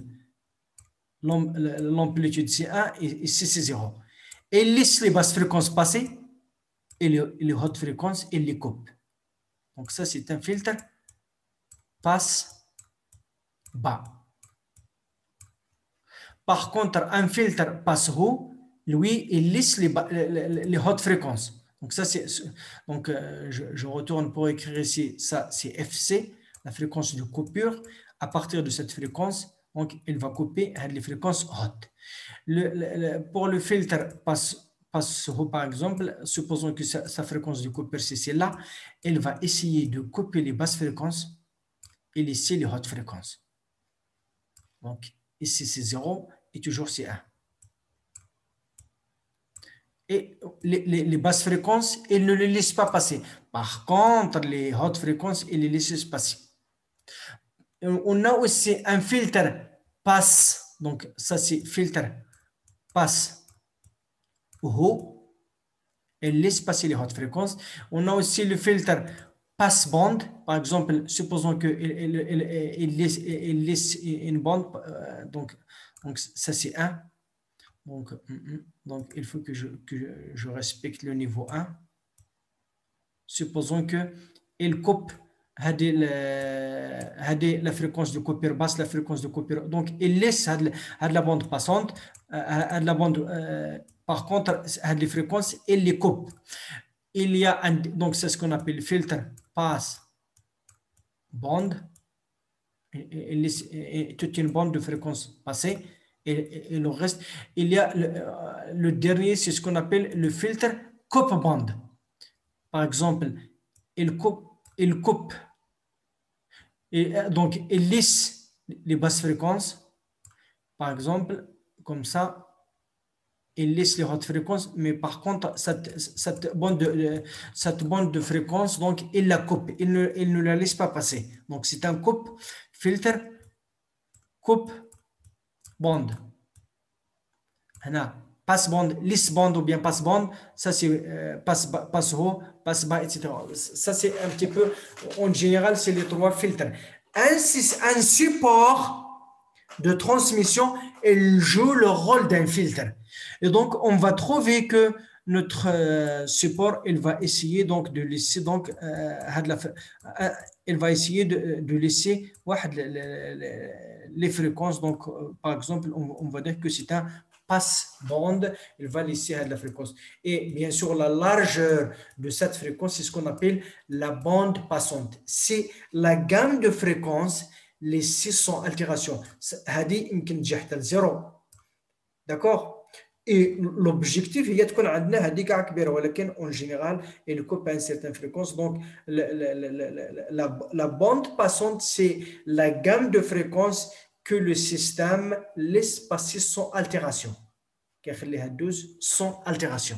l'amplitude c'est 1 et ici c'est 0. Et il laisse les basses fréquences passer et les hautes fréquences, il les coupe. Donc ça c'est un filtre passe bas. Par contre, un filtre passe haut, lui, il laisse les hautes fréquences. Donc ça c'est donc je retourne pour écrire ici, ça c'est FC, la fréquence de coupure. À partir de cette fréquence, donc il va couper les fréquences hautes. Pour le filtre passe haut par exemple, supposons que sa fréquence de coupure c'est celle-là, il va essayer de couper les basses fréquences et laisser les hautes fréquences. Donc ici c'est 0 et toujours c'est 1. Et les basses fréquences, il ne les laisse pas passer. Par contre, les hautes fréquences, il les laisse passer. On a aussi un filtre passe. Donc, ça, c'est filtre passe haut. Il laisse passer les hautes fréquences. On a aussi le filtre passe bande. Par exemple, supposons qu'il laisse une bande. Donc ça, c'est 1. Donc, il faut que je respecte le niveau 1. Supposons qu'il coupe la fréquence de coupure basse, la fréquence de coupure. Donc, il laisse la bande passante, la bande, par contre, les fréquences, il les coupe. Il y a donc c'est ce qu'on appelle le filtre passe bande. Il laisse toute une bande de fréquences passer. Et le reste, il y a le dernier, c'est ce qu'on appelle le filtre coupe bande. Par exemple, il coupe et donc il laisse les basses fréquences, par exemple, comme ça, il laisse les hautes fréquences, mais par contre, cette bande de fréquences, donc il la coupe, il ne la laisse pas passer. Donc c'est un filtre, coupe, bande. Passe bande, lisse bande ou bien passe bande, ça c'est passe haut, passe bas, etc. Ça c'est un petit peu, en général, c'est les 3 filtres. Un support de transmission, il joue le rôle d'un filtre. Et donc, on va trouver que notre support, il va essayer donc de laisser donc il va essayer de laisser les fréquences. Donc, par exemple, on va dire que c'est un passe bande, il va laisser la fréquence. Et bien sûr, la largeur de cette fréquence, c'est ce qu'on appelle la bande passante. C'est la gamme de fréquences laissée sans altération. هذه يمكن تجي حتى لزيرو. D'accord? Et l'objectif هي تكون عندنا هذه كاع كبيره, ولكن en général elle coupe à une certaine fréquence. Donc la bande passante, c'est la gamme de fréquences que le système laisse passer sans altération. كيخليها دوز sans altération.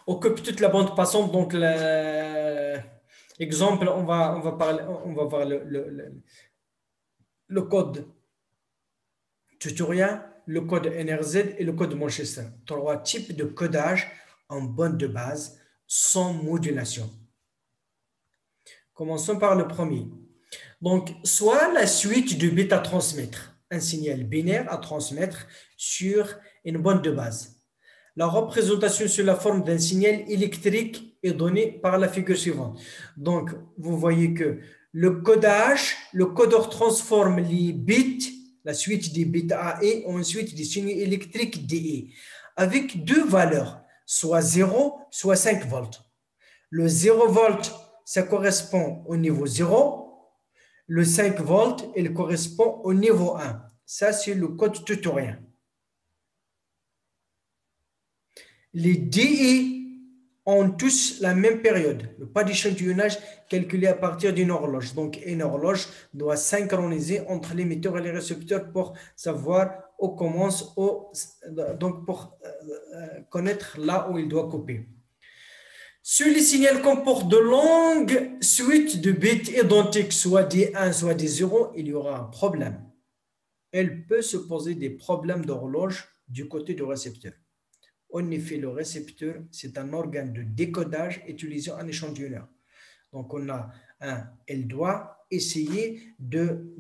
Occupe toute la bande passante. Donc exemple, on va voir le code tutoriel, le code NRZ et le code Manchester. 3 types de codage en bande de base sans modulation. Commençons par le premier. Donc, soit la suite de bits à transmettre, un signal binaire à transmettre sur une bande de base. La représentation sous la forme d'un signal électrique est donnée par la figure suivante. Donc, vous voyez que le codeur transforme les bits, la suite des bits A et en suite des signaux électriques DE, avec 2 valeurs, soit 0, soit 5 volts. Le 0 volt, ça correspond au niveau 0. Le 5 volts, il correspond au niveau 1. Ça, c'est le code tutoriel. Les DE ont tous la même période. Le pas d'échantillonnage calculé à partir d'une horloge. Donc, une horloge doit synchroniser entre l'émetteur et les récepteurs pour savoir où commence, donc pour connaître là où il doit couper. Si le signal comporte de longues suites de bits identiques, soit des 1, soit des 0, il y aura un problème. Il peut se poser des problèmes d'horloge du côté du récepteur. En effet, le récepteur, c'est un organe de décodage utilisant un échantillonneur. Donc, on a elle doit essayer de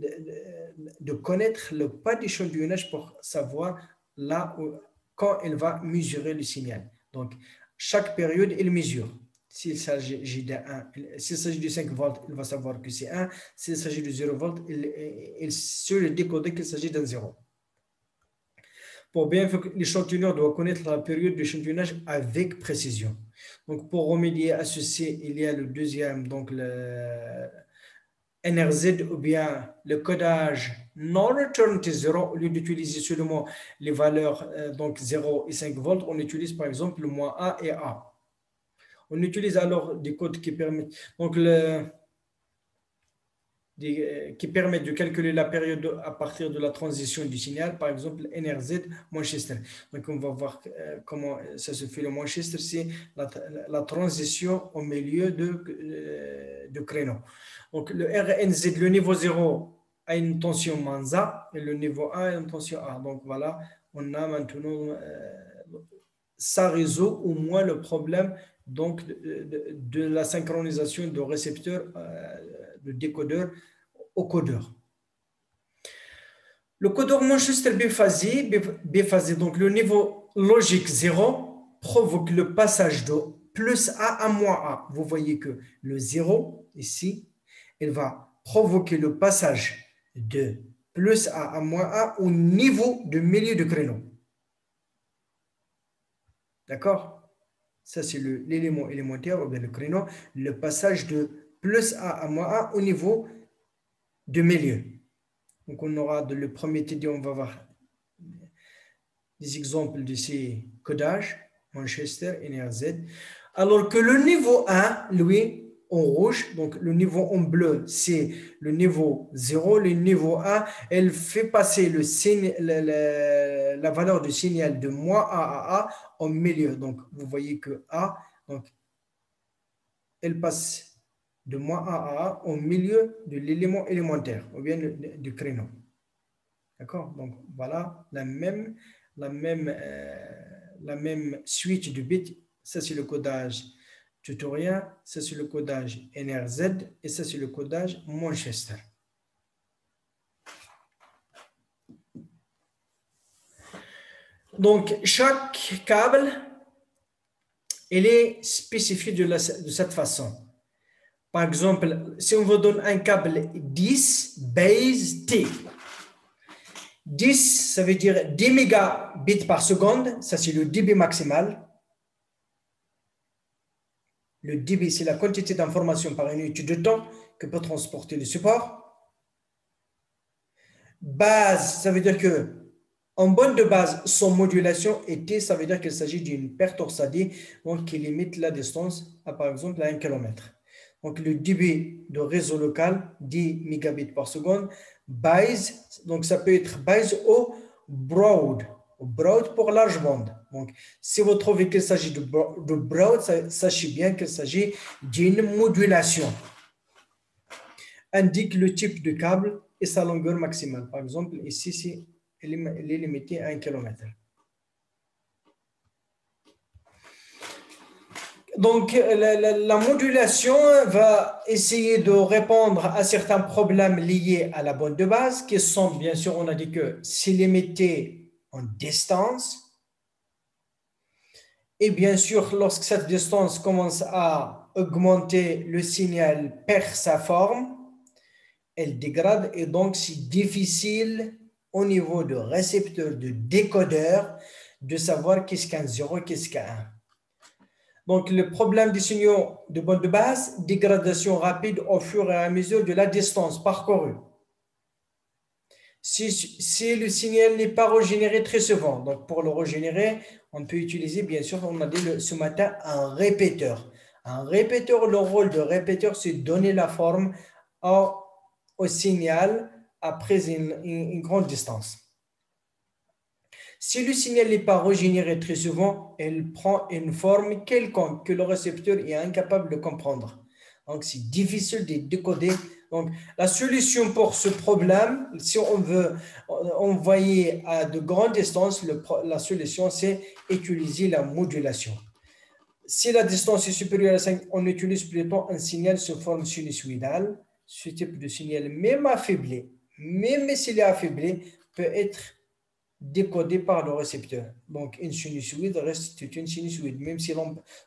connaître le pas d'échantillonnage pour savoir là où, quand elle va mesurer le signal. Donc, chaque période, elle mesure. S'il s'agit de 5 volts, il va savoir que c'est 1. S'il s'agit de 0 volts, il sur le décodeur qu'il s'agit d'un 0. Pour bien faire, l'échantillonneur doit connaître la période d'échantillonnage avec précision. Donc, pour remédier à ceci, il y a le deuxième, donc le NRZ ou bien le codage non-return to 0. Au lieu d'utiliser seulement les valeurs donc 0 et 5 volts, on utilise par exemple le moins A et A. On utilise alors des codes qui permettent, donc qui permettent de calculer la période à partir de la transition du signal, par exemple NRZ Manchester. Donc on va voir comment ça se fait. Le Manchester, c'est la transition au milieu de créneau. Donc le RNZ, le niveau 0 a une tension moins A et le niveau A a une tension A. Donc voilà, on a maintenant ça résout au moins le problème donc de la synchronisation de récepteur de décodeur au codeur. Le codeur Manchester biphasé, donc le niveau logique 0 provoque le passage de plus A à moins A. Vous voyez que le 0 ici, il va provoquer le passage de plus A à moins A au niveau du milieu de créneau. D'accord? Ça, c'est l'élément élémentaire, ou bien le créneau, le passage de plus A à moins A au niveau du milieu. Donc, on aura le premier TD, on va voir des exemples de ces codages, Manchester, NRZ. Alors que le niveau 1, lui, en rouge, donc le niveau en bleu, c'est le niveau 0. Le niveau 1, elle fait passer la valeur du signal de moins A à A au milieu. Donc, vous voyez que A, donc, elle passe de moins A à A au milieu de l'élément élémentaire, ou bien du créneau. D'accord? Donc, voilà la même suite de bits. Ça, c'est le codage tutorien, ça, c'est le codage NRZ, et ça, c'est le codage Manchester. Donc, chaque câble, il est spécifié de cette façon. Par exemple, si on vous donne un câble 10 base T, 10, ça veut dire 10 mégabits par seconde, ça c'est le débit maximal. Le débit, c'est la quantité d'information par unité de temps que peut transporter le support. Base, ça veut dire que en bande de base, sans modulation, et T, ça veut dire qu'il s'agit d'une perte orsadée, donc qui limite la distance à par exemple à 1 km. Donc le débit de réseau local, 10 mégabits par seconde. Base, donc ça peut être base ou broad. Broad pour large bande. Donc, si vous trouvez qu'il s'agit de broad, sachez bien qu'il s'agit d'une modulation. Indique le type de câble et sa longueur maximale. Par exemple, ici, elle est limitée à 1 km. Donc, la modulation va essayer de répondre à certains problèmes liés à la bande de base, qui sont, bien sûr, on a dit que c'est limité en distance. Et bien sûr, lorsque cette distance commence à augmenter, le signal perd sa forme, elle dégrade, et donc c'est difficile au niveau de récepteur, de décodeur, de savoir qu'est-ce qu'un 0, qu'est-ce qu'un 1. Donc, le problème des signaux de bande de base, dégradation rapide au fur et à mesure de la distance parcourue. Si le signal n'est pas régénéré très souvent, donc pour le régénérer, on peut utiliser, bien sûr, on a dit ce matin, un répéteur. Un répéteur, le rôle de répéteur, c'est donner la forme au signal après une grande distance. Si le signal n'est pas régénéré très souvent, il prend une forme quelconque que le récepteur est incapable de comprendre. Donc, c'est difficile de décoder. Donc, la solution pour ce problème, si on veut envoyer à de grandes distances, la solution, c'est utiliser la modulation. Si la distance est supérieure à 5, on utilise plutôt un signal sous forme sinusoïdale. Ce type de signal, même affaibli, même s'il est affaibli, peut être décodé par le récepteur. Donc, une sinusoïde reste une sinusoïde, même si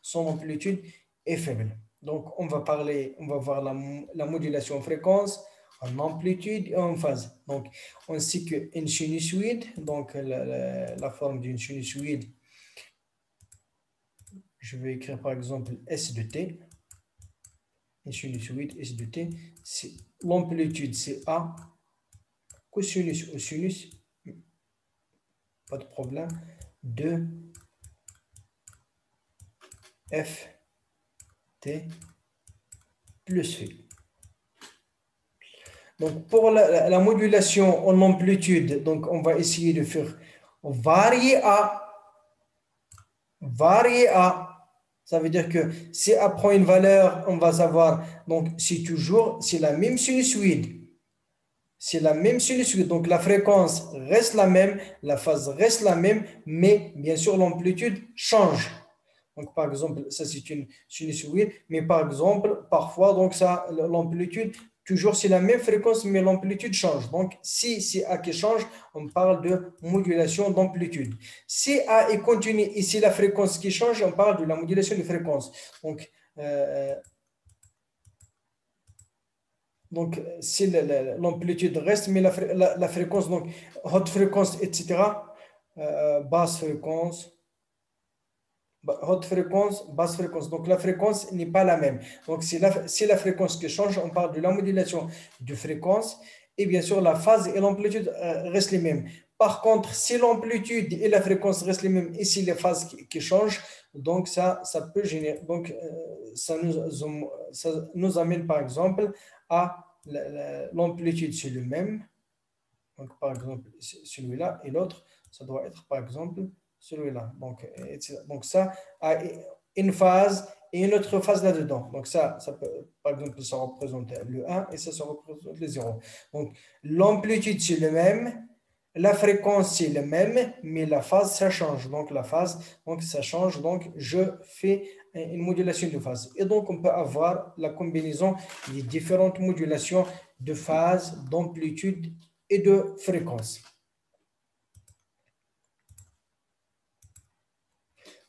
son amplitude est faible. Donc, on va voir la modulation en fréquence, en amplitude et en phase. Donc, on sait qu'une sinusoïde, donc la forme d'une sinusoïde, je vais écrire par exemple S de T. Une sinusoïde S de T, l'amplitude c'est A, cosinus ou sinus, pas de problème, de F T plus V. Donc pour la modulation en amplitude, donc on va essayer de faire varier A. Ça veut dire que si A prend une valeur, on va savoir, donc c'est la même sinusoïde. C'est la même sinusoïde, donc la fréquence reste la même, la phase reste la même, mais bien sûr l'amplitude change. Donc par exemple, ça c'est une sinusoïde, mais par exemple, parfois, donc ça, l'amplitude, toujours c'est la même fréquence, mais l'amplitude change. Donc si c'est A qui change, on parle de modulation d'amplitude. Si A est continu et si la fréquence qui change, on parle de la modulation de fréquence. Donc, si l'amplitude reste, mais la fréquence, donc haute fréquence, etc., basse fréquence, haute fréquence, basse fréquence. Donc, la fréquence n'est pas la même. Donc, si la fréquence qui change, on parle de la modulation de fréquence. Et bien sûr, la phase et l'amplitude restent les mêmes. Par contre, si l'amplitude et la fréquence restent les mêmes et si les phases qui changent, donc ça peut générer. Donc, ça nous amène par exemple à l'amplitude, c'est le même. Donc, par exemple, celui-là et l'autre, ça doit être par exemple celui-là. Donc ça a une phase et une autre phase là-dedans. Donc ça peut, par exemple, ça représente le 1 et ça représente le 0. Donc l'amplitude, c'est le même. La fréquence, c'est le même, mais la phase, ça change. Donc la phase, donc ça change. Donc je fais une modulation de phase. Et donc on peut avoir la combinaison des différentes modulations de phase, d'amplitude et de fréquence.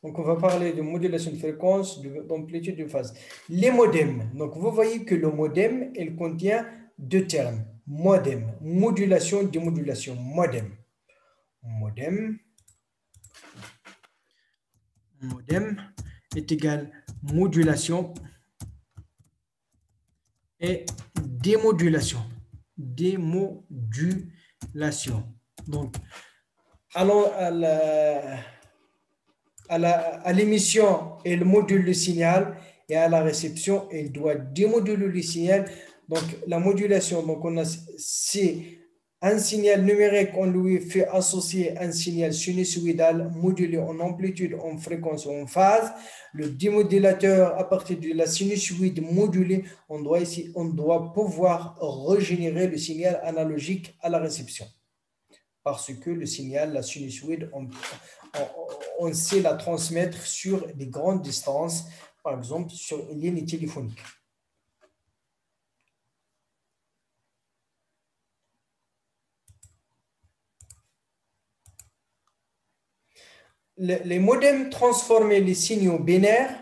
Donc, on va parler de modulation de fréquence, d'amplitude, de phase. Les modems. Donc, vous voyez que le modem, il contient deux termes. Modem, modulation, démodulation. Modem. Modem est égal modulation et démodulation. Démodulation. Donc, allons à l'émission, elle module le signal et à la réception, elle doit démoduler le signal. Donc, la modulation, donc c'est un signal numérique, on lui fait associer un signal sinusoïdal modulé en amplitude, en fréquence ou en phase. Le démodulateur, à partir de la sinusoïde modulée, on doit pouvoir régénérer le signal analogique à la réception. Parce que le signal, la sinusoïde, on sait la transmettre sur des grandes distances, par exemple sur une ligne téléphonique. Les modems transformaient les signaux binaires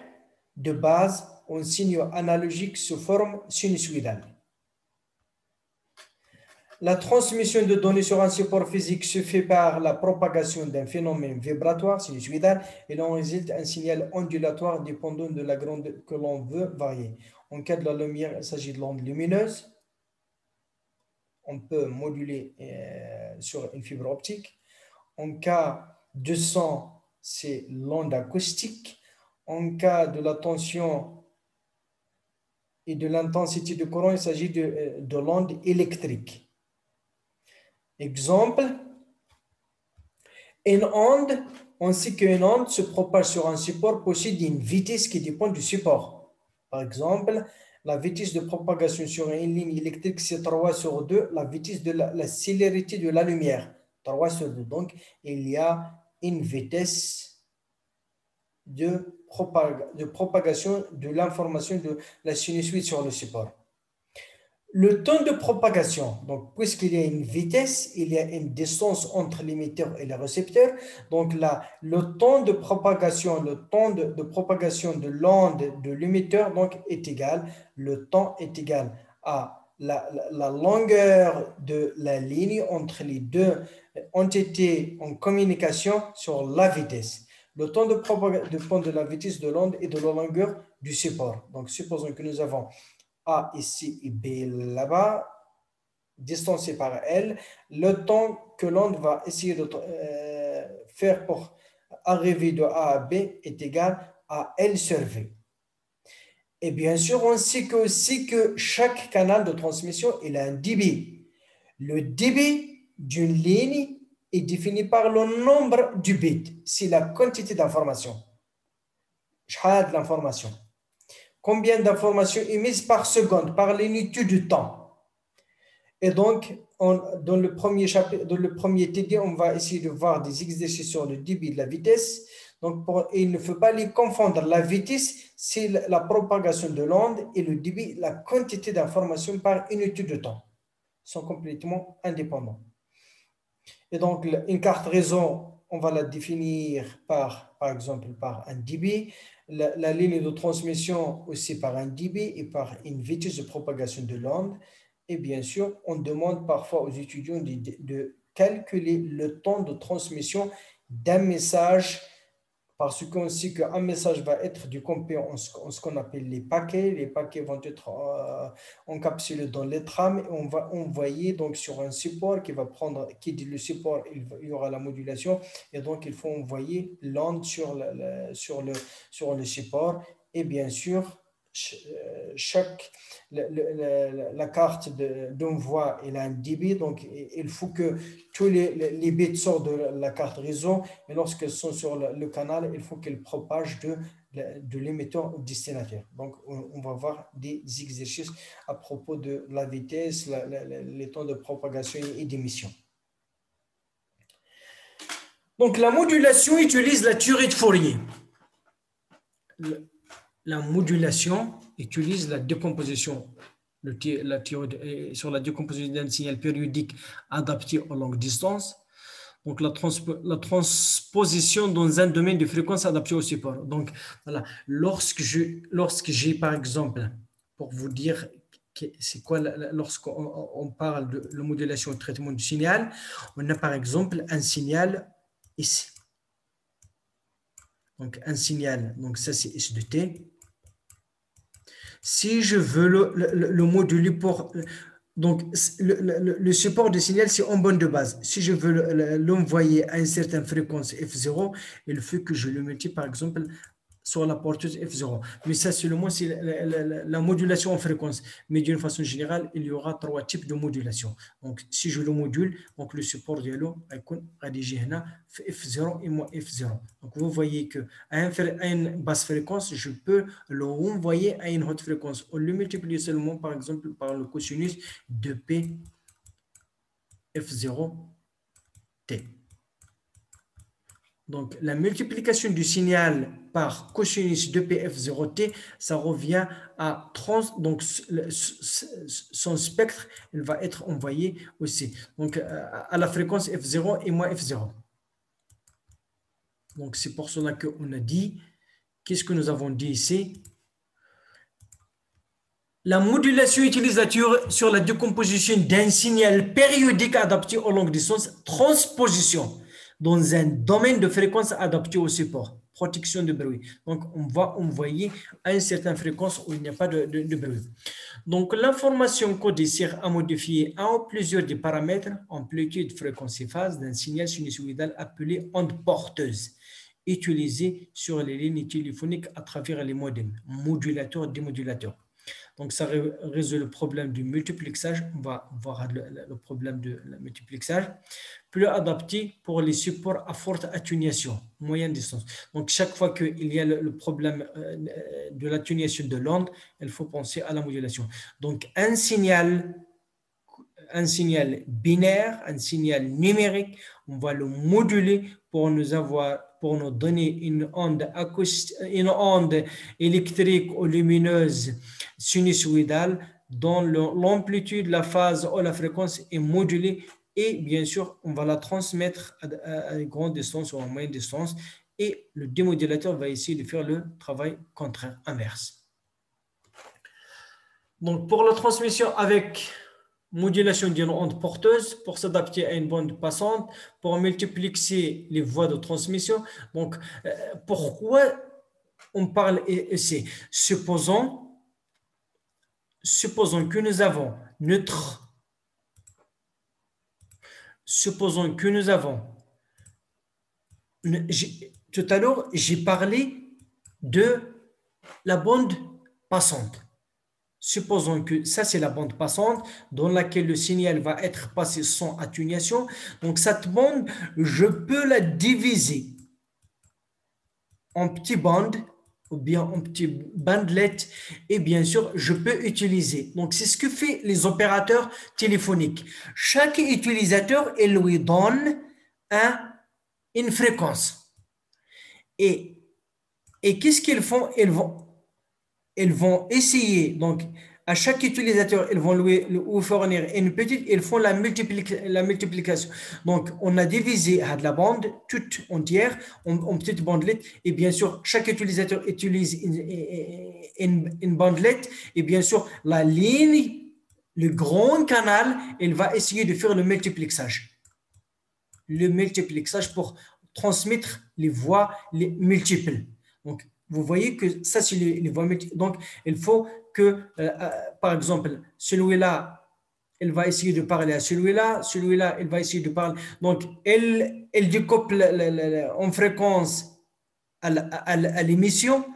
de base en signaux analogiques sous forme sinusoïdale. La transmission de données sur un support physique se fait par la propagation d'un phénomène vibratoire sinusoïdal et l'on résulte un signal ondulatoire dépendant de la grandeur que l'on veut varier. En cas de la lumière, il s'agit de l'onde lumineuse. On peut moduler sur une fibre optique. En cas de son, c'est l'onde acoustique. En cas de la tension et de l'intensité du courant, il s'agit de l'onde électrique. Exemple, une onde, on sait qu'une onde se propage sur un support possède une vitesse qui dépend du support. Par exemple, la vitesse de propagation sur une ligne électrique, c'est 3 sur 2, la vitesse de la célérité de la lumière, 3 sur 2. Donc, il y a une vitesse de propagation de l'information de la sinusoïde sur le support. Le temps de propagation, donc puisqu'il y a une vitesse, il y a une distance entre l'émetteur et le récepteur. Donc là, le temps de propagation de l'onde de l'émetteur est égal. Le temps est égal à la longueur de la ligne entre les deux entités en communication sur la vitesse. Le temps dépend de la vitesse de l'onde et de la longueur du support. Donc, supposons que nous avons A ici et B là-bas, distancé par L. Le temps que l'onde va essayer de faire pour arriver de A à B est égal à L sur V. Et bien sûr, on sait aussi que chaque canal de transmission il a un débit. Le débit d'une ligne est défini par le nombre du bits. C'est la quantité d'information. De l'information. Combien d'informations émises par seconde, par l'unité du temps. Et donc, dans le premier chapitre, dans le premier TD, on va essayer de voir des exercices sur le débit de la vitesse. Donc, il ne faut pas les confondre. La vitesse, c'est la propagation de l'onde et le débit, la quantité d'informations par unité de temps. Ils sont complètement indépendants. Et donc, une carte réseau, on va la définir par exemple, par un débit. La ligne de transmission aussi par un débit et par une vitesse de propagation de l'onde. Et bien sûr, on demande parfois aux étudiants de calculer le temps de transmission d'un message parce qu'on sait qu'un message va être décompé en ce qu'on appelle les paquets. Les paquets vont être encapsulés dans les trames et on va envoyer donc sur un support qui dit le support, il y aura la modulation et donc il faut envoyer l'onde sur le support et bien sûr la carte d'envoi il a un débit, donc il faut que tous les bits sortent de la carte réseau et lorsqu'elles sont sur le canal, il faut qu'elles propagent de l'émetteur au destinataire. Donc on va voir des exercices à propos de la vitesse, les temps de propagation et d'émission. Donc la modulation utilise la théorie de Fourier. La modulation utilise la décomposition, la théorie sur la décomposition d'un signal périodique adapté aux longues distances. Donc, la transposition dans un domaine de fréquence adapté au support. Donc, voilà, lorsque j'ai, par exemple, pour vous dire c'est quoi, lorsqu'on parle de la modulation et traitement du signal, on a par exemple un signal ici. Donc, un signal, donc ça c'est S de T. Si je veux le moduler pour... Donc, le support de signal, c'est en bande de base. Si je veux l'envoyer à une certaine fréquence F0, il faut que je le multiplie, par exemple, sur la porteuse F0. Mais ça, seulement, c'est la modulation en fréquence. Mais d'une façon générale, il y aura 3 types de modulation. Donc, si je le module, donc le support de l'eau va rédigé F0 et moins F0. Donc, vous voyez qu'à une basse fréquence, je peux le renvoyer à une haute fréquence. On le multiplie seulement, par exemple, par le cosinus de P F0 T. Donc, la multiplication du signal par cosinus de PF0T, ça revient à donc son spectre, il va être envoyé aussi. Donc, à la fréquence F0 et moins F0. Donc, c'est pour cela qu'on a dit, qu'est-ce que nous avons dit ici? La modulation utilise la théorie sur la décomposition d'un signal périodique adapté aux longues distances, transposition dans un domaine de fréquence adapté au support, protection de bruit. Donc, on va envoyer à une certaine fréquence où il n'y a pas de bruit. Donc, l'information codée sert à modifier un ou plusieurs des paramètres, amplitude, fréquence et phase d'un signal sinusoïdal appelé onde porteuse, utilisé sur les lignes téléphoniques à travers les modems, modulateurs, démodulateurs. Donc, ça résout le problème du multiplexage. On va voir le problème de la multiplexage. Plus adapté pour les supports à forte atténuation, moyenne distance. Donc, chaque fois qu'il y a le problème de l'atténuation de l'onde, il faut penser à la modulation. Donc, un signal binaire, un signal numérique, on va le moduler pour nous avoir pour nous donner une onde une onde électrique ou lumineuse sinusoïdale dont l'amplitude, la phase ou la fréquence est modulée, et bien sûr, on va la transmettre à une grande distance ou à moyenne distance, et le démodulateur va essayer de faire le travail contraire, inverse. Donc, pour la transmission avec modulation d'une onde porteuse, pour s'adapter à une bande passante, pour multiplexer les voies de transmission. Donc, pourquoi on parle ici? Supposons que nous avons tout à l'heure, j'ai parlé de la bande passante. Supposons que ça, c'est la bande passante dans laquelle le signal va être passé sans atténuation. Donc, cette bande, je peux la diviser en petites bandes ou bien en petites bandelettes, et bien sûr, je peux utiliser. Donc, c'est ce que font les opérateurs téléphoniques. Chaque utilisateur, il lui donne une fréquence. Et qu'est-ce qu'ils font? Ils vont essayer, donc à chaque utilisateur, ils vont lui fournir une petite, ils font la multiplication. Donc, on a divisé la bande toute entière en petites bandelettes, et bien sûr, chaque utilisateur utilise une bandelette, et bien sûr, la ligne, le grand canal, il va essayer de faire le multiplexage. Le multiplexage pour transmettre les voix multiples. Donc, vous voyez que ça, c'est les voies multiples. Donc, il faut que, par exemple, celui-là, il va essayer de parler à celui-là, celui-là, il va essayer de parler. Donc, elle découple en fréquence à l'émission,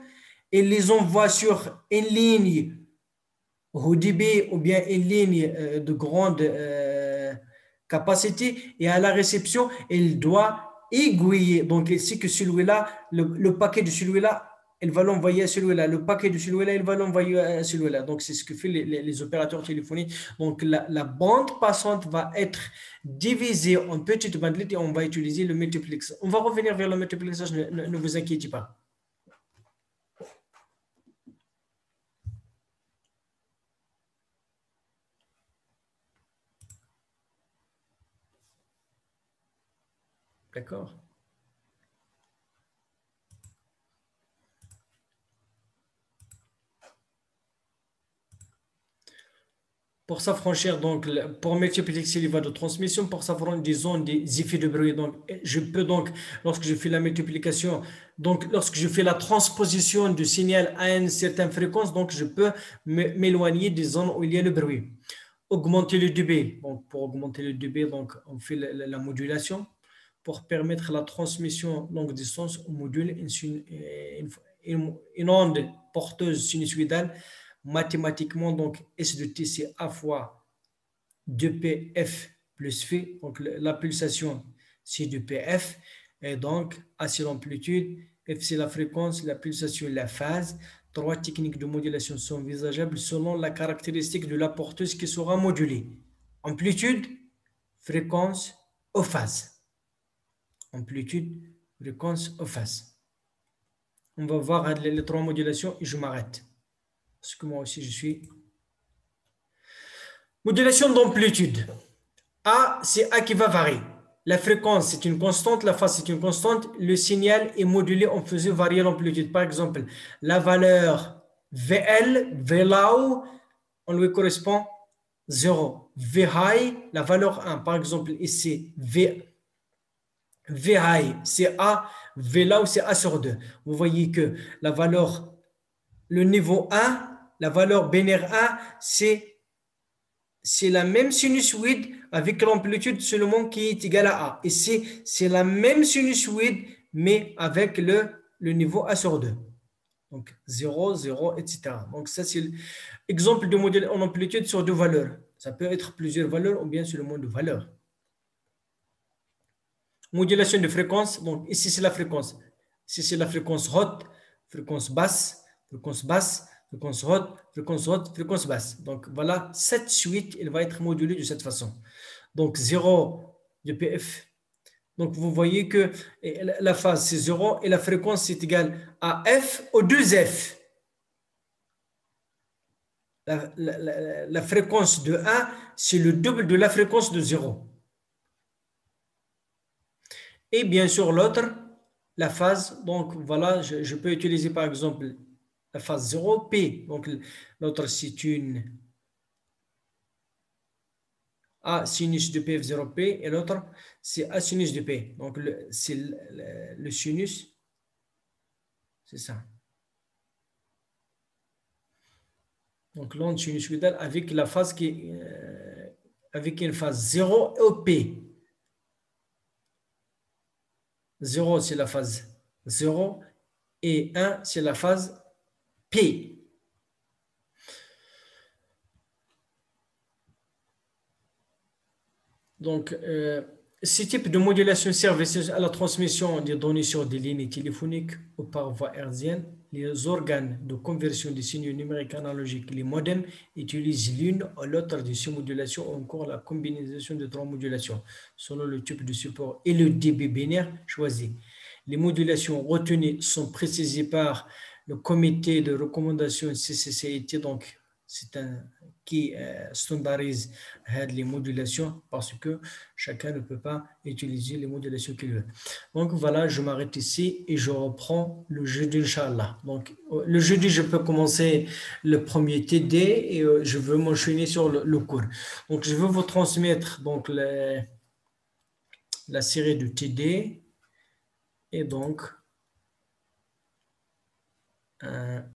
et les envoie sur une ligne haut débit ou bien une ligne de grande capacité, et à la réception, il doit aiguiller. Donc, ici que celui-là, le paquet de celui-là, il va l'envoyer à celui-là. Le paquet de celui-là, il va l'envoyer à celui-là. Donc, c'est ce que font les opérateurs téléphoniques. Donc, la bande passante va être divisée en petites bandelettes, et on va utiliser le multiplex. On va revenir vers le multiplexage, ne vous inquiétez pas. D'accord? Pour s'affranchir, donc, pour multiplexer les voies de transmission, pour s'affranchir des effets de bruit. Donc, je peux donc, lorsque je fais la multiplication, donc, lorsque je fais la transposition du signal à une certaine fréquence, donc, je peux m'éloigner des zones où il y a le bruit. Augmenter le dB. Donc, pour augmenter le dB, donc, on fait la modulation. Pour permettre la transmission longue distance, on module une onde porteuse sinusoïdale. Mathématiquement, donc S de T, c'est A fois 2PF plus F. Donc, la pulsation, c'est 2PF. Et donc, A, c'est l'amplitude, F, c'est la fréquence, la pulsation, la phase. Trois techniques de modulation sont envisageables selon la caractéristique de la porteuse qui sera modulée. Amplitude, fréquence ou phase. Amplitude, fréquence ou phase. On va voir les trois modulations et je m'arrête. Parce que moi aussi, je suis. Modulation d'amplitude. A, c'est A qui va varier. La fréquence, c'est une constante. La phase, c'est une constante. Le signal est modulé en faisant varier l'amplitude. Par exemple, la valeur VL, VLOW, on lui correspond 0. VHigh, la valeur 1. Par exemple, ici, VHigh, c'est A. VLOW, c'est A sur 2. Vous voyez que la valeur, le niveau 1, la valeur binaire 1, c'est la même sinusoïde avec l'amplitude seulement qui est égale à A. Ici, c'est la même sinusoïde, mais avec le niveau A sur 2. Donc, 0, 0, etc. Donc, ça, c'est l'exemple de modèle en amplitude sur deux valeurs. Ça peut être plusieurs valeurs ou bien seulement deux valeurs. Modulation de fréquence. Donc, ici, c'est la fréquence. Ici, c'est la fréquence haute, fréquence basse, fréquence basse, fréquence haute, fréquence basse. Donc, voilà, cette suite, elle va être modulée de cette façon. Donc, 0 de PF, Donc, vous voyez que la phase, c'est 0 et la fréquence, c'est égal à F au 2F. La fréquence de 1, c'est le double de la fréquence de 0. Et bien sûr, l'autre, la phase, donc voilà, je peux utiliser par exemple la phase 0, P. Donc, l'autre, c'est une A sinus de P 0P et l'autre, c'est A sinus de P. Donc, c'est le sinus, c'est ça. Donc, l'onde sinusoïdale avec la phase qui avec une phase 0 au P. 0, c'est la phase 0 et 1, c'est la phase P. Donc, ce type de modulation sert à la transmission des données sur des lignes téléphoniques ou par voie hertzienne. Les organes de conversion des signaux numériques analogiques, les modems, utilisent l'une ou l'autre de ces modulations ou encore la combinaison de trois modulations selon le type de support et le débit binaire choisi. Les modulations retenues sont précisées par le comité de recommandation CCCIT, donc c'est un qui standardise les modulations parce que chacun ne peut pas utiliser les modulations qu'il veut. Donc voilà, je m'arrête ici et je reprends le jeudi, Inch'Allah. Donc le jeudi, je peux commencer le premier TD et je veux m'enchaîner sur le cours. Donc je veux vous transmettre donc la série de TD et donc